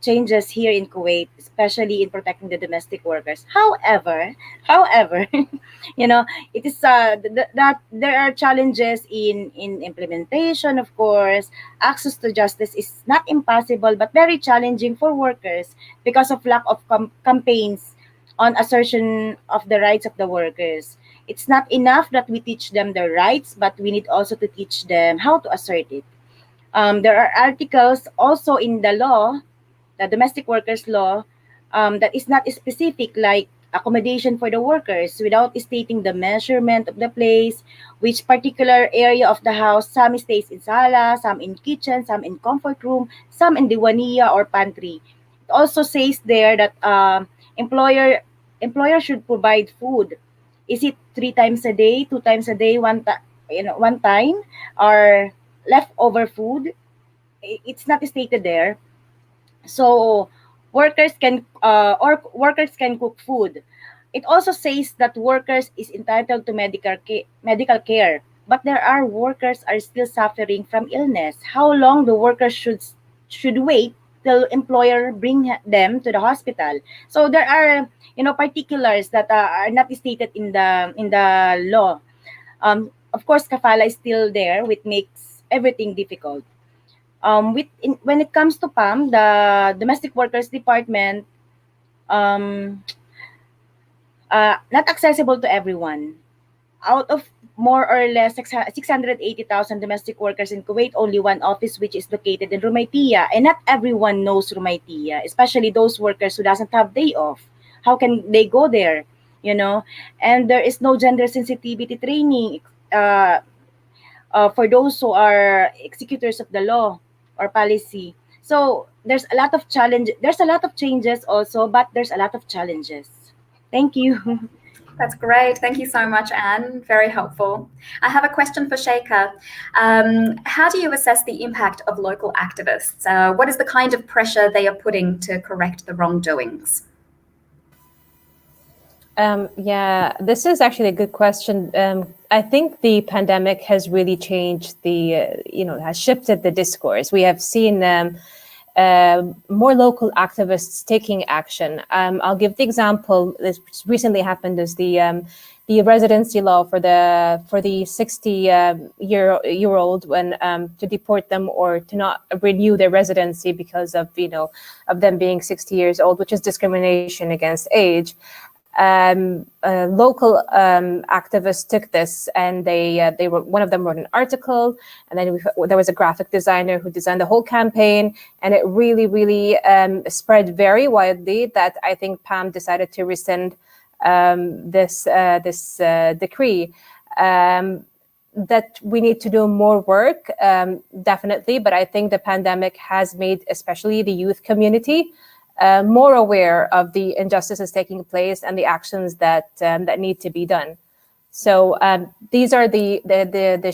changes here in Kuwait, especially in protecting the domestic workers. However, you know, it is that there are challenges in implementation. Of course, access to justice is not impossible but very challenging for workers because of lack of campaigns on assertion of the rights of the workers. It's not enough that we teach them their rights, but we need also to teach them how to assert it. There are articles also in the law, the domestic workers law, that is not specific, like accommodation for the workers without stating the measurement of the place, which particular area of the house. Some stays in sala, some in kitchen, some in comfort room, some in diwaniya or pantry. It also says there that employer should provide food. Is it 3 times a day, 2 times a day, one time, or leftover food? It's not stated there. So workers can cook food. It also says that workers is entitled to medical care, but there are workers are still suffering from illness. How long the workers should wait till employer bring them to the hospital? So there are particulars that are not stated in the law. Of course, kafala is still there, which makes everything difficult. When it comes to PAM, the Domestic Workers Department, not accessible to everyone. Out of more or less 680,000 domestic workers in Kuwait, only one office which is located in Rumaytiya, and not everyone knows Rumaytiya, especially those workers who doesn't have day off. How can they go there? And there is no gender sensitivity training for those who are executors of the law or policy. So there's a lot of challenge. There's a lot of changes also, but there's a lot of challenges. Thank you. That's great. Thank you so much, Anne. Very helpful. I have a question for Sheikha. How do you assess the impact of local activists? What is the kind of pressure they are putting to correct the wrongdoings? This is actually a good question. I think the pandemic has really changed has shifted the discourse. We have seen more local activists taking action. I'll give the example. This recently happened is the residency law for the 60-year old when to deport them or to not renew their residency because of them being 60 years old, which is discrimination against age. Local activists took this and they were, one of them wrote an article, and then there was a graphic designer who designed the whole campaign, and it really spread very widely that I think PAM decided to rescind this decree. That we need to do more work, definitely, but I think the pandemic has made especially the youth community more aware of the injustices taking place and the actions that need to be done. So these are the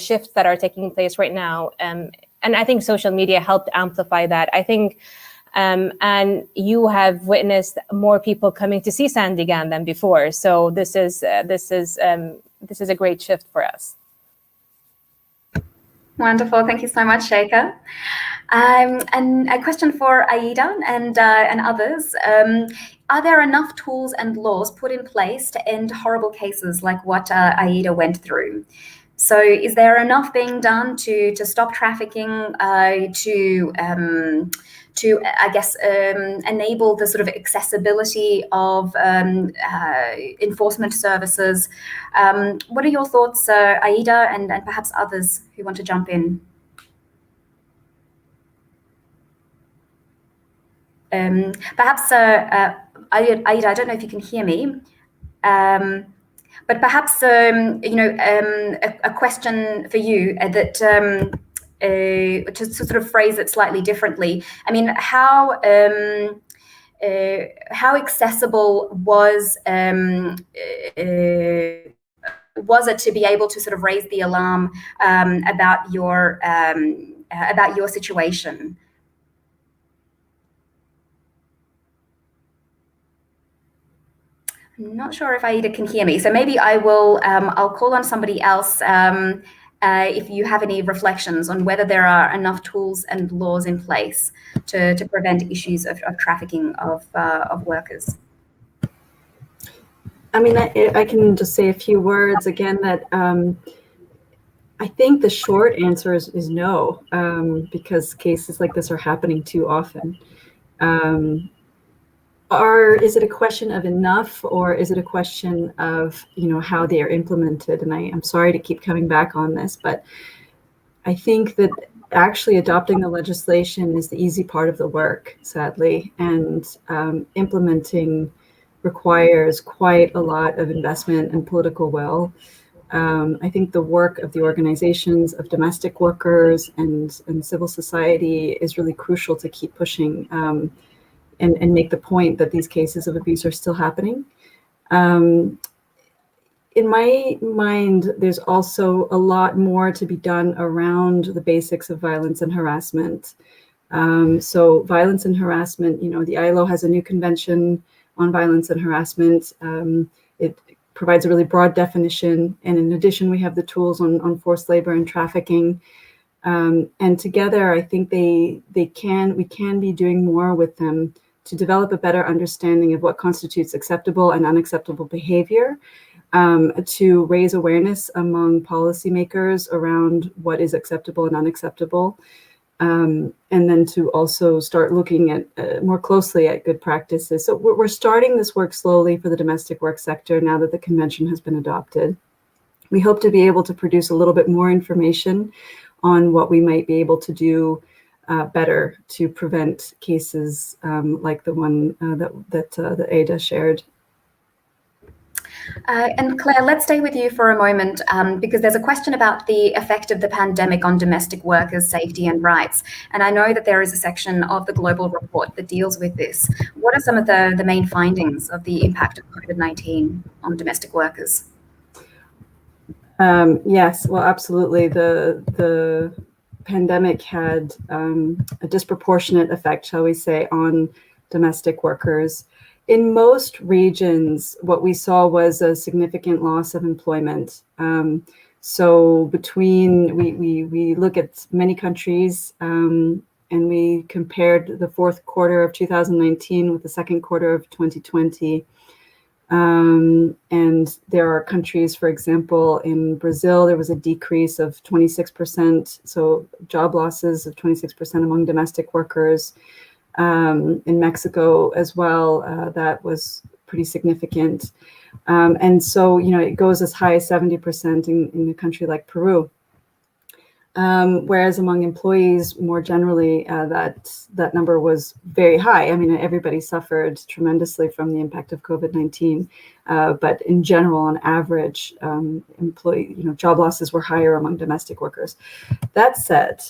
shifts that are taking place right now, and I think social media helped amplify that. I think, and you have witnessed more people coming to see Sandigan than before. So this is a great shift for us. Wonderful. Thank you so much, Sheikha. And a question for Aida and others. Are there enough tools and laws put in place to end horrible cases like what Aida went through? So is there enough being done to stop trafficking, to I guess, enable the sort of accessibility of enforcement services? What are your thoughts, Aida, and perhaps others who want to jump in? Perhaps, Aida, I don't know if you can hear me. But perhaps, a question for you that to sort of phrase it slightly differently. I mean, how accessible was it to be able to sort of raise the alarm about your situation? I'm not sure if Aida can hear me, so maybe I will. I'll call on somebody else if you have any reflections on whether there are enough tools and laws in place to prevent issues of trafficking of workers. I mean, I can just say a few words again that I think the short answer is no, because cases like this are happening too often. Is it a question of enough, or is it a question of, how they are implemented? And I'm sorry to keep coming back on this, but I think that actually adopting the legislation is the easy part of the work, sadly, and implementing requires quite a lot of investment and political will. I think the work of the organizations of domestic workers and civil society is really crucial to keep pushing and make the point that these cases of abuse are still happening. In my mind, there's also a lot more to be done around the basics of violence and harassment. So violence and harassment, the ILO has a new convention on violence and harassment. It provides a really broad definition. And in addition, we have the tools on forced labor and trafficking. And together, I think we can be doing more with them to develop a better understanding of what constitutes acceptable and unacceptable behavior, to raise awareness among policymakers around what is acceptable and unacceptable, and then to also start looking at more closely at good practices. So we're starting this work slowly for the domestic work sector now that the convention has been adopted. We hope to be able to produce a little bit more information on what we might be able to do better to prevent cases like the one that Ada shared. And Claire, let's stay with you for a moment because there's a question about the effect of the pandemic on domestic workers' safety and rights. And I know that there is a section of the global report that deals with this. What are some of the main findings of the impact of COVID-19 on domestic workers? Yes, well, absolutely. The pandemic had a disproportionate effect, shall we say, on domestic workers. In most regions, what we saw was a significant loss of employment. So we look at many countries and we compared the fourth quarter of 2019 with the second quarter of 2020. And there are countries, for example, in Brazil, there was a decrease of 26%. So job losses of 26% among domestic workers. In Mexico as well, that was pretty significant. And so, it goes as high as 70% in a country like Peru. Whereas among employees, more generally, that number was very high. I mean, everybody suffered tremendously from the impact of COVID-19, but in general, on average, job losses were higher among domestic workers. That said,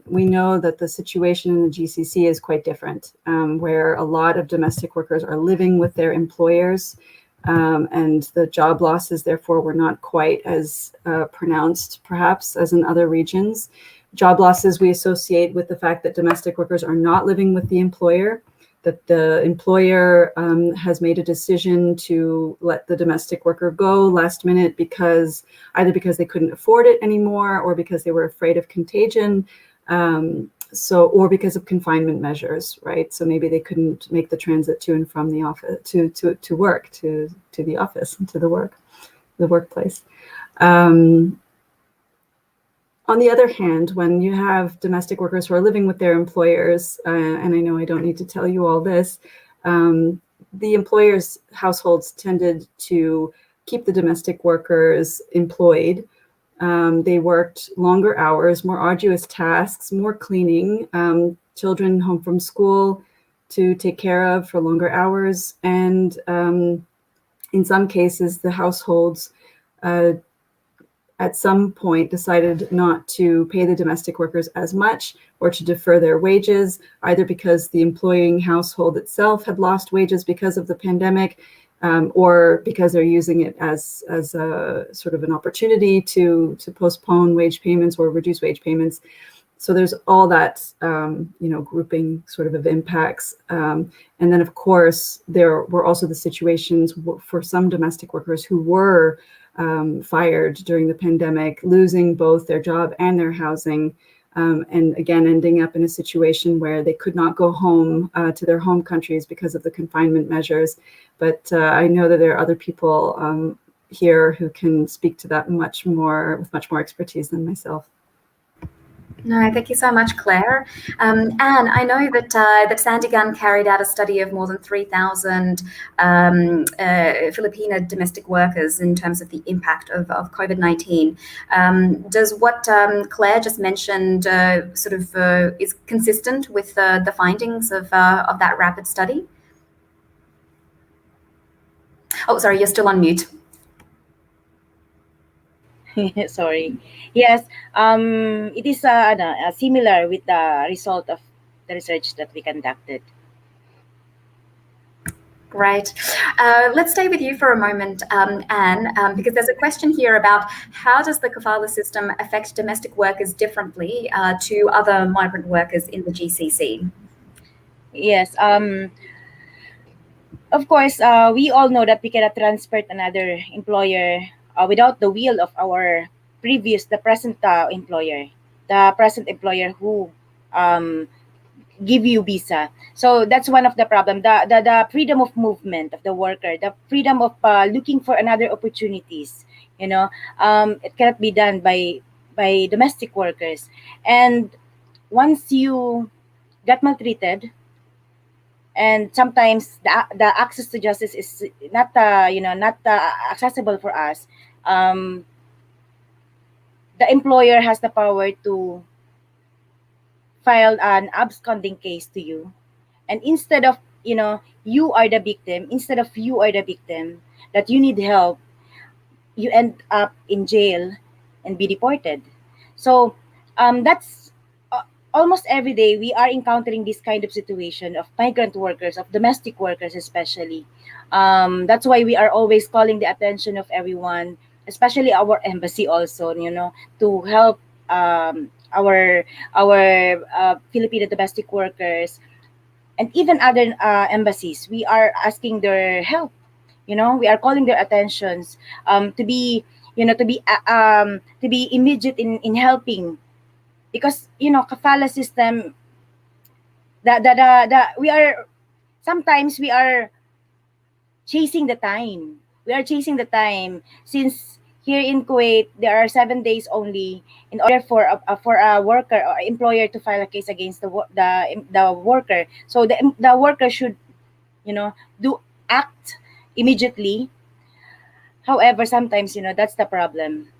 we know that the situation in the GCC is quite different, where a lot of domestic workers are living with their employers. And the job losses, therefore, were not quite as pronounced, perhaps, as in other regions. Job losses we associate with the fact that domestic workers are not living with the employer, that the employer has made a decision to let the domestic worker go last minute either because they couldn't afford it anymore or because they were afraid of contagion. Or because of confinement measures, right? So maybe they couldn't make the transit to and from the office to work, to the office and to the workplace. On the other hand, when you have domestic workers who are living with their employers, and I know I don't need to tell you all this, the employers' households tended to keep the domestic workers employed. They worked longer hours, more arduous tasks, more cleaning, children home from school to take care of for longer hours. And in some cases, the households at some point decided not to pay the domestic workers as much or to defer their wages, either because the employing household itself had lost wages because of the pandemic, or because they're using it as a sort of an opportunity to postpone wage payments or reduce wage payments. So there's all that, grouping sort of impacts. And then, of course, there were also the situations for some domestic workers who were fired during the pandemic, losing both their job and their housing, and again, ending up in a situation where they could not go home to their home countries because of the confinement measures. But I know that there are other people here who can speak to that with much more expertise than myself. No, thank you so much, Claire. Anne, I know that Sandy Gunn carried out a study of more than 3,000 Filipino domestic workers in terms of the impact of COVID-19. Does what Claire just mentioned is consistent with the findings of that rapid study? Oh, sorry, you're still on mute. Sorry. Yes, it is similar with the result of the research that we conducted. Great. Let's stay with you for a moment, Anne, because there's a question here about how does the kafala system affect domestic workers differently to other migrant workers in the GCC? Yes. Of course, we all know that we cannot transfer to another employer without the will of our the present employer who give you visa. So that's one of the problem. The freedom of movement of the worker, the freedom of looking for another opportunities. It cannot be done by domestic workers. And once you get maltreated, and sometimes the access to justice is not accessible for us. The employer has the power to file an absconding case to you, and instead of you are the victim, that you need help, you end up in jail and be deported. So that's almost every day we are encountering this kind of situation of migrant workers, of domestic workers especially. That's why we are always calling the attention of everyone, especially our embassy also, to help our Filipino domestic workers, and even other embassies. We are asking their help. We are calling their attentions to be immediate in helping, because kafala system, we are sometimes we are chasing the time. Since here in Kuwait there are 7 days only in order for a worker or employer to file a case against the worker. So the worker should do act immediately. However, sometimes that's the problem.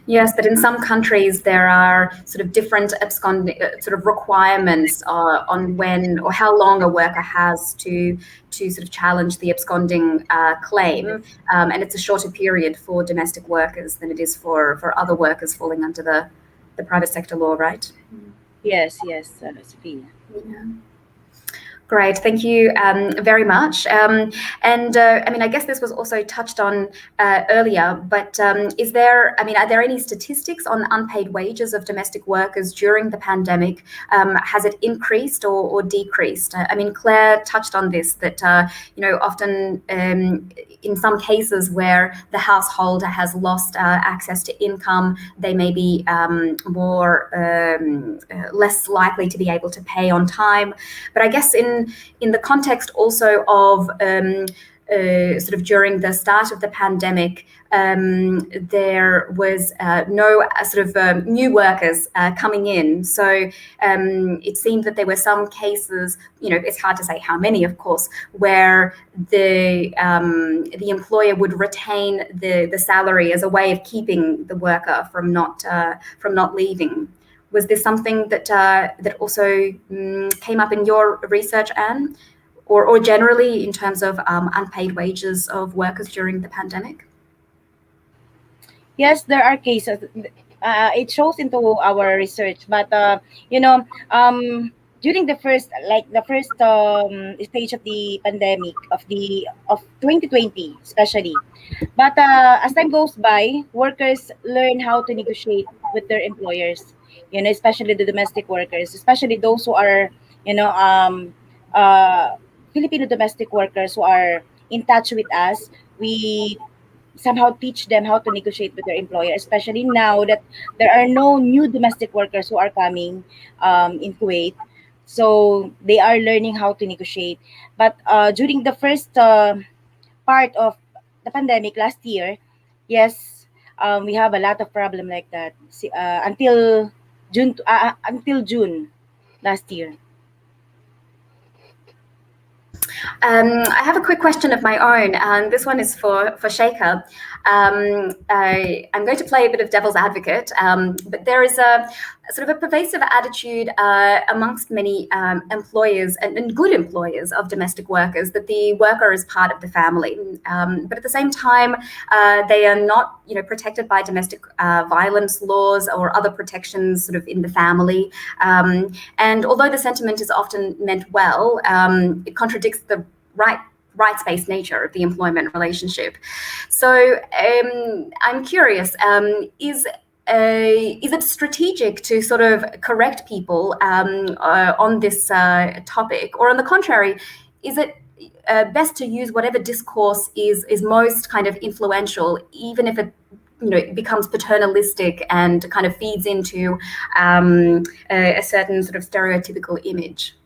Yes, but in some countries there are sort of different absconding requirements on when or how long a worker has to sort of challenge the absconding claim, and it's a shorter period for domestic workers than it is for other workers falling under the private sector law, right? Yes, Sophia. Yeah. Great, thank you very much. I guess this was also touched on earlier, but are there any statistics on unpaid wages of domestic workers during the pandemic? Has it increased or decreased? Claire touched on this, that often in some cases where the household has lost access to income, they may be less likely to be able to pay on time. But I guess in the context also of sort of during the start of the pandemic, there was no new workers coming in. So it seemed that there were some cases, it's hard to say how many, of course, where the employer would retain the salary as a way of keeping the worker from not leaving. Was this something that also came up in your research, Anne? or generally in terms of unpaid wages of workers during the pandemic? Yes, there are cases. It shows into our research, but you know, during the first stage of the pandemic of 2020, especially. But as time goes by, workers learn how to negotiate with their employers. Especially the domestic workers, especially those who are, you know, Filipino domestic workers who are in touch with us. We somehow teach them how to negotiate with their employer, especially now that there are no new domestic workers who are coming in Kuwait. So they are learning how to negotiate. But during the first part of the pandemic last year, yes, we have a lot of problem like that until June last year. I have a quick question of my own, and this one is for Shekhar. I'm going to play a bit of devil's advocate, but there is a sort of a pervasive attitude amongst many employers and good employers of domestic workers that the worker is part of the family, but at the same time, they are not, protected by domestic violence laws or other protections sort of in the family. And although the sentiment is often meant well, it contradicts the rights-based nature of the employment relationship. So I'm curious, is it strategic to sort of correct people on this topic, or on the contrary, is it best to use whatever discourse is most kind of influential, even if it becomes paternalistic and kind of feeds into a certain sort of stereotypical image?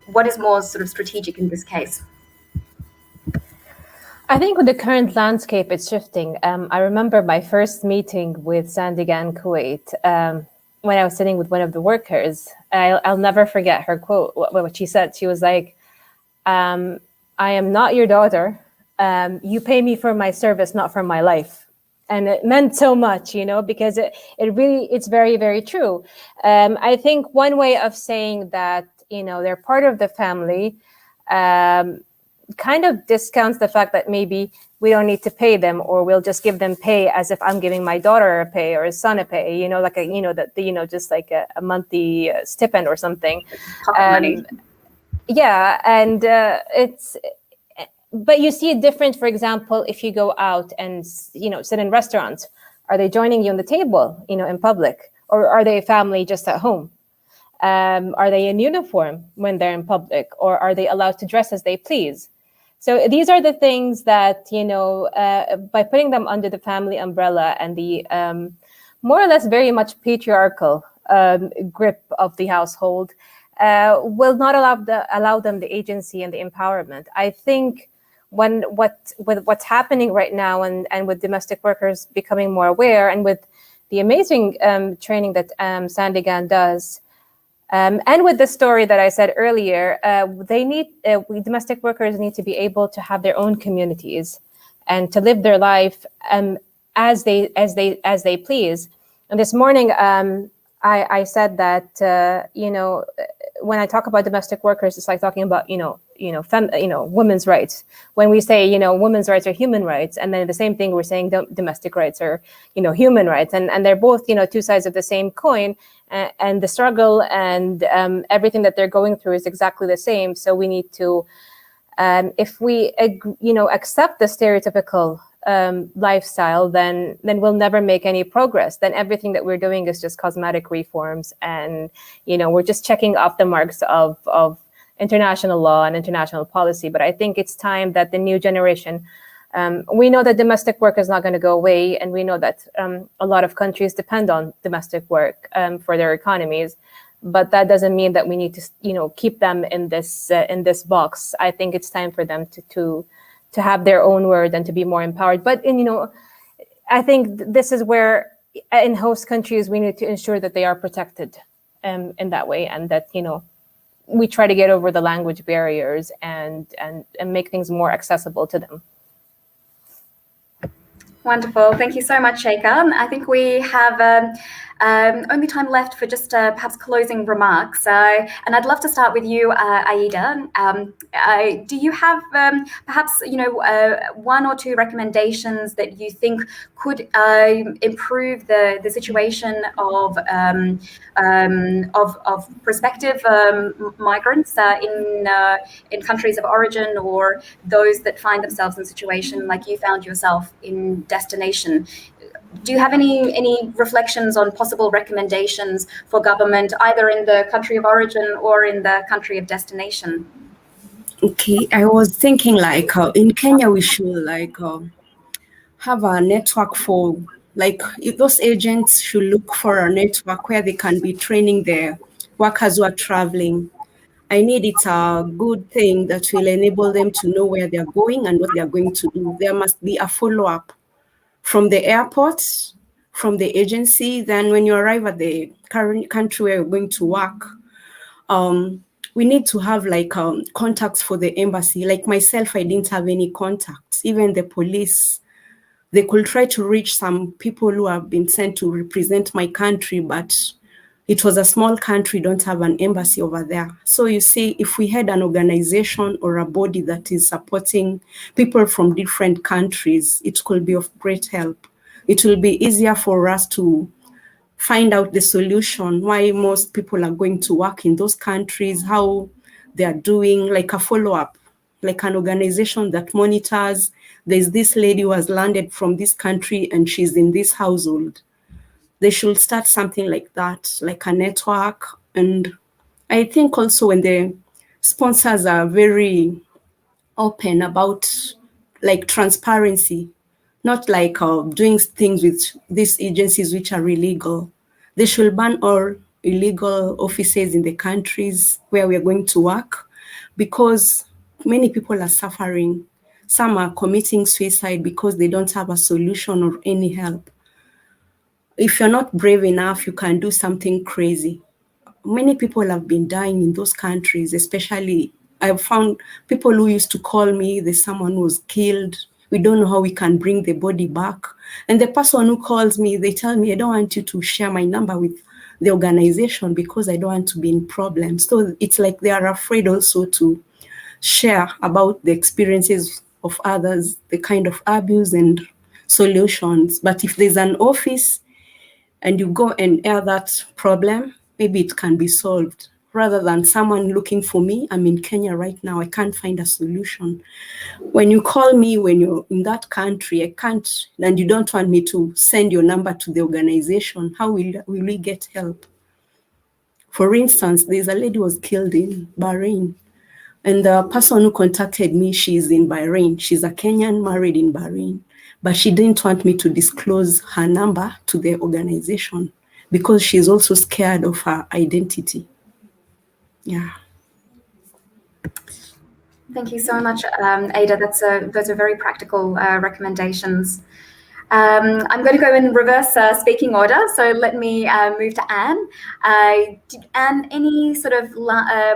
What is more sort of strategic in this case? I think with the current landscape, it's shifting. I remember my first meeting with Sandigan Kuwait when I was sitting with one of the workers. I'll never forget her quote, what she said. She was like, I am not your daughter. You pay me for my service, not for my life. And it meant so much, because it's very, very true. I think one way of saying that, they're part of the family, kind of discounts the fact that maybe we don't need to pay them, or we'll just give them pay as if I'm giving my daughter a pay or a son a pay, just like a monthly stipend or something. Money. Yeah, and but you see it different. For example, if you go out and sit in restaurants, are they joining you on the table, in public, or are they a family just at home? Are they in uniform when they're in public, or are they allowed to dress as they please? So these are the things that, by putting them under the family umbrella and the more or less very much patriarchal grip of the household, will not allow them the agency and the empowerment. I think with what's happening right now, and with domestic workers becoming more aware, and with the amazing training that Sandigan does, and with the story that I said earlier, domestic workers need to be able to have their own communities and to live their life as they please. And this morning, I said that when I talk about domestic workers, it's like talking about women's rights. When we say women's rights are human rights, and then the same thing we're saying domestic rights are human rights, and they're both two sides of the same coin. And the struggle and everything that they're going through is exactly the same. So we need to, if we accept the stereotypical lifestyle, then we'll never make any progress. Then everything that we're doing is just cosmetic reforms, and we're just checking off the marks of international law and international policy. But I think it's time that the new generation. We know that domestic work is not going to go away, and we know that a lot of countries depend on domestic work for their economies. But that doesn't mean that we need to, keep them in this box. I think it's time for them to have their own word and to be more empowered. But I think this is where, in host countries, we need to ensure that they are protected in that way, and that we try to get over the language barriers and make things more accessible to them. Wonderful. Thank you so much, Sheikha. I think we have only time left for just perhaps closing remarks. And I'd love to start with you, Aida. Do you have perhaps one or two recommendations that you think could improve the situation of prospective migrants in countries of origin, or those that find themselves in a situation like you found yourself in destination? Do you have any reflections on possible recommendations for government, either in the country of origin or in the country of destination? Okay, I was thinking in Kenya we should have a network for if those agents should look for a network where they can be training their workers who are traveling. I need it's a good thing that will enable them to know where they're going and what they're going to do. There must be a follow-up from the airport, from the agency. Then when you arrive at the current country where you're going to work, we need to have contacts for the embassy. Like myself, I didn't have any contacts. Even the police, they could try to reach some people who have been sent to represent my country, but it was a small country, don't have an embassy over there. So you see, if we had an organization or a body that is supporting people from different countries, it could be of great help. It will be easier for us to find out the solution, why most people are going to work in those countries, how they are doing, like a follow-up, like an organization that monitors, there's this lady who has landed from this country and she's in this household. They should start something like that, like a network. And I think also when the sponsors are very open about transparency, not doing things with these agencies which are illegal. They should ban all illegal offices in the countries where we are going to work, because many people are suffering. Some are committing suicide because they don't have a solution or any help. If you're not brave enough, you can do something crazy. Many people have been dying in those countries, especially I've found people who used to call me, there's someone who was killed. We don't know how we can bring the body back. And the person who calls me, they tell me, I don't want you to share my number with the organization because I don't want to be in problems. So it's like they are afraid also to share about the experiences of others, the kind of abuse and solutions. But if there's an office and you go and air that problem, maybe it can be solved. Rather than someone looking for me, I'm in Kenya right now, I can't find a solution. When you call me, when you're in that country, I can't, and you don't want me to send your number to the organization, how will we get help? For instance, there's a lady who was killed in Bahrain, and the person who contacted me, she's in Bahrain. She's a Kenyan married in Bahrain, but she didn't want me to disclose her number to the organization because she's also scared of her identity. Yeah. Thank you so much, Ada. Those are very practical recommendations. I'm going to go in reverse speaking order. So let me move to Anne. Anne, any sort of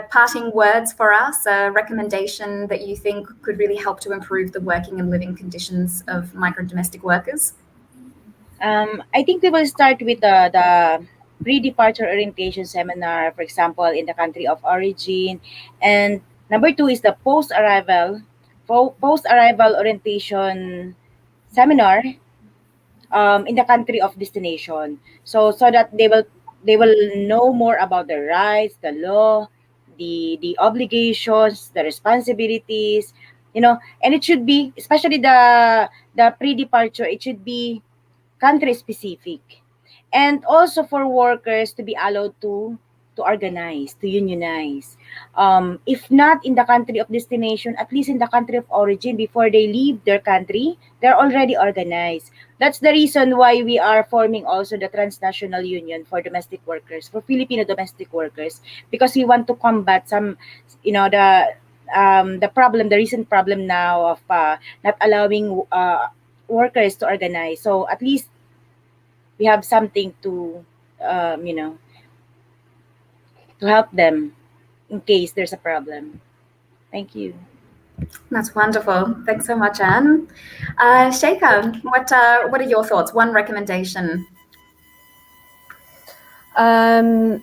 parting words for us, a recommendation that you think could really help to improve the working and living conditions of migrant domestic workers? I think we will start with the pre-departure orientation seminar, for example, in the country of origin. And number two is the post-arrival orientation seminar in the country of destination. So that they will know more about the rights, the law, the obligations, the responsibilities, and it should be, especially the pre-departure, it should be country specific, and also for workers to be allowed to organize, to unionize, if not in the country of destination, at least in the country of origin. Before they leave their country, they're already organized. That's the reason why we are forming also the transnational union for domestic workers, for Filipino domestic workers, because we want to combat some, the recent problem now of not allowing workers to organize. So at least we have something to, to help them in case there's a problem. Thank you. That's wonderful. Thanks so much, Anne. Sheikha, what are your thoughts? One recommendation. I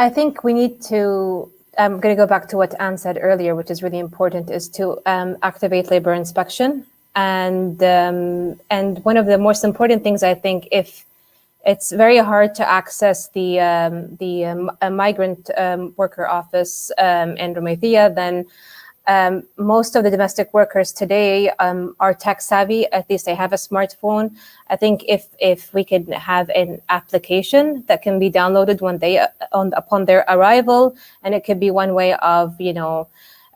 think we need to, I'm going to go back to what Anne said earlier, which is really important, is to activate labor inspection. And one of the most important things, I think, if it's very hard to access the migrant worker office in Romania, then most of the domestic workers today are tech savvy. At least they have a smartphone. I think if we can have an application that can be downloaded when they upon their arrival, and it could be one way of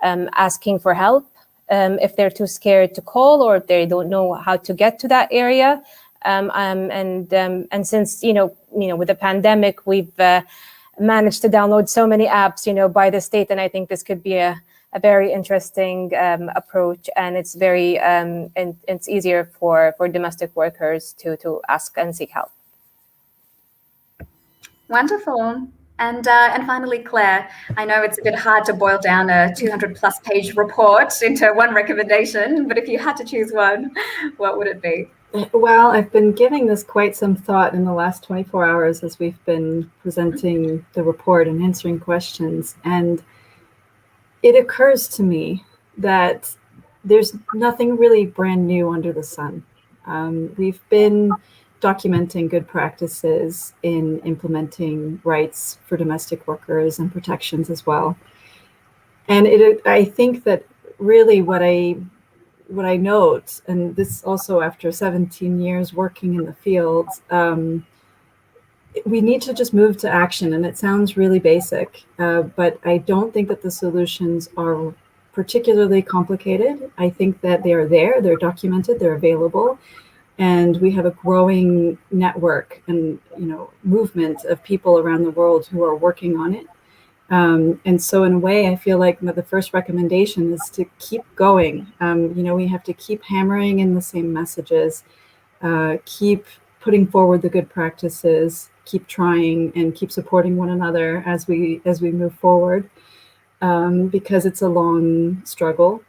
asking for help if they're too scared to call or if they don't know how to get to that area. And since with the pandemic, we've managed to download so many apps by the state, and I think this could be a very interesting approach, and it's very and it's easier for domestic workers to ask and seek help. Wonderful. And finally, Claire, I know it's a bit hard to boil down a 200+ page report into one recommendation, but if you had to choose one, what would it be? Well, I've been giving this quite some thought in the last 24 hours as we've been presenting the report and answering questions. And it occurs to me that there's nothing really brand new under the sun. We've been documenting good practices in implementing rights for domestic workers and protections as well. And I think that really what I note, and this also after 17 years working in the field, we need to just move to action. And it sounds really basic, but I don't think that the solutions are particularly complicated. I think that they are there, they're documented, they're available. And we have a growing network and movement of people around the world who are working on it. And so in a way, I feel like the first recommendation is to keep going. We have to keep hammering in the same messages, keep putting forward the good practices, keep trying and keep supporting one another as we move forward, because it's a long struggle.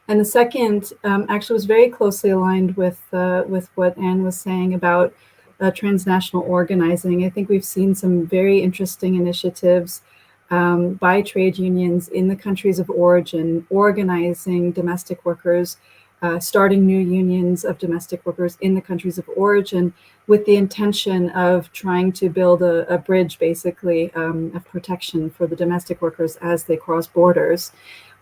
And the second actually was very closely aligned with what Anne was saying about transnational organizing. I think we've seen some very interesting initiatives by trade unions in the countries of origin, organizing domestic workers, starting new unions of domestic workers in the countries of origin with the intention of trying to build a bridge, basically, of protection for the domestic workers as they cross borders.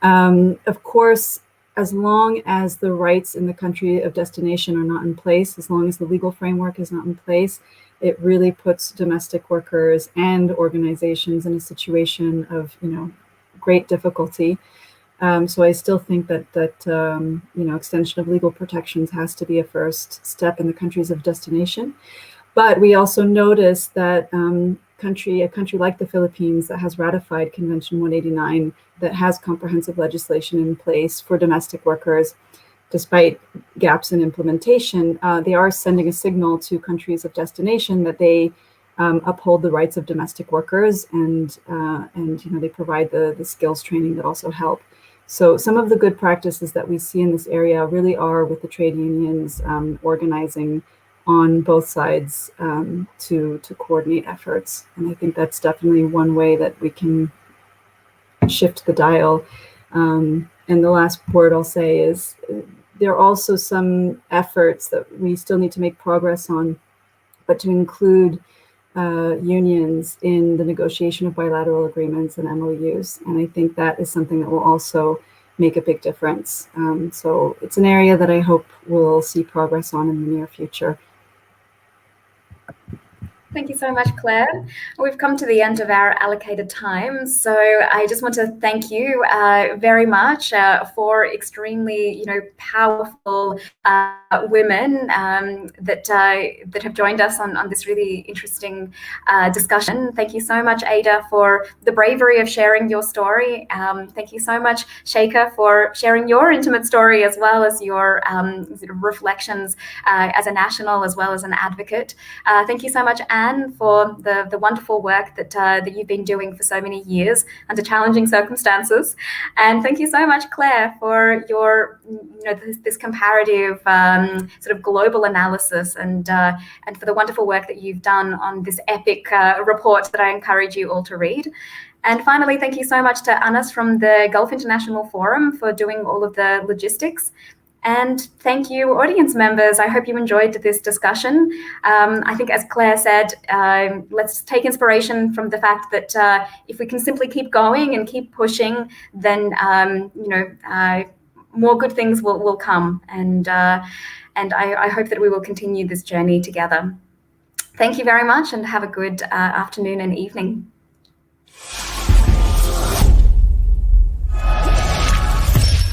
Of course, as long as the rights in the country of destination are not in place, as long as the legal framework is not in place, it really puts domestic workers and organizations in a situation of, great difficulty. So I still think that extension of legal protections has to be a first step in the countries of destination. But we also notice that a country like the Philippines that has ratified Convention 189, that has comprehensive legislation in place for domestic workers, despite gaps in implementation, they are sending a signal to countries of destination that they uphold the rights of domestic workers, and they provide the skills training that also help. So some of the good practices that we see in this area really are with the trade unions organizing on both sides to coordinate efforts. And I think that's definitely one way that we can shift the dial. And the last word I'll say is there are also some efforts that we still need to make progress on, but to include unions in the negotiation of bilateral agreements and MOUs. And I think that is something that will also make a big difference. So it's an area that I hope we'll see progress on in the near future. Thank you so much, Claire. We've come to the end of our allocated time, so I just want to thank you very much for extremely, powerful women that have joined us on this really interesting discussion. Thank you so much, Ada, for the bravery of sharing your story. Thank you so much, Sheikha, for sharing your intimate story as well as your reflections as a national as well as an advocate. Thank you so much, Anne, Anne, for the wonderful work that you've been doing for so many years under challenging circumstances. And thank you so much, Claire, for your, this comparative sort of global analysis, and for the wonderful work that you've done on this epic report that I encourage you all to read. And finally, thank you so much to Anas from the Gulf International Forum for doing all of the logistics. And thank you, audience members. I hope you enjoyed this discussion. I think, as Claire said, let's take inspiration from the fact that if we can simply keep going and keep pushing, then more good things will come. And I hope that we will continue this journey together. Thank you very much, and have a good afternoon and evening.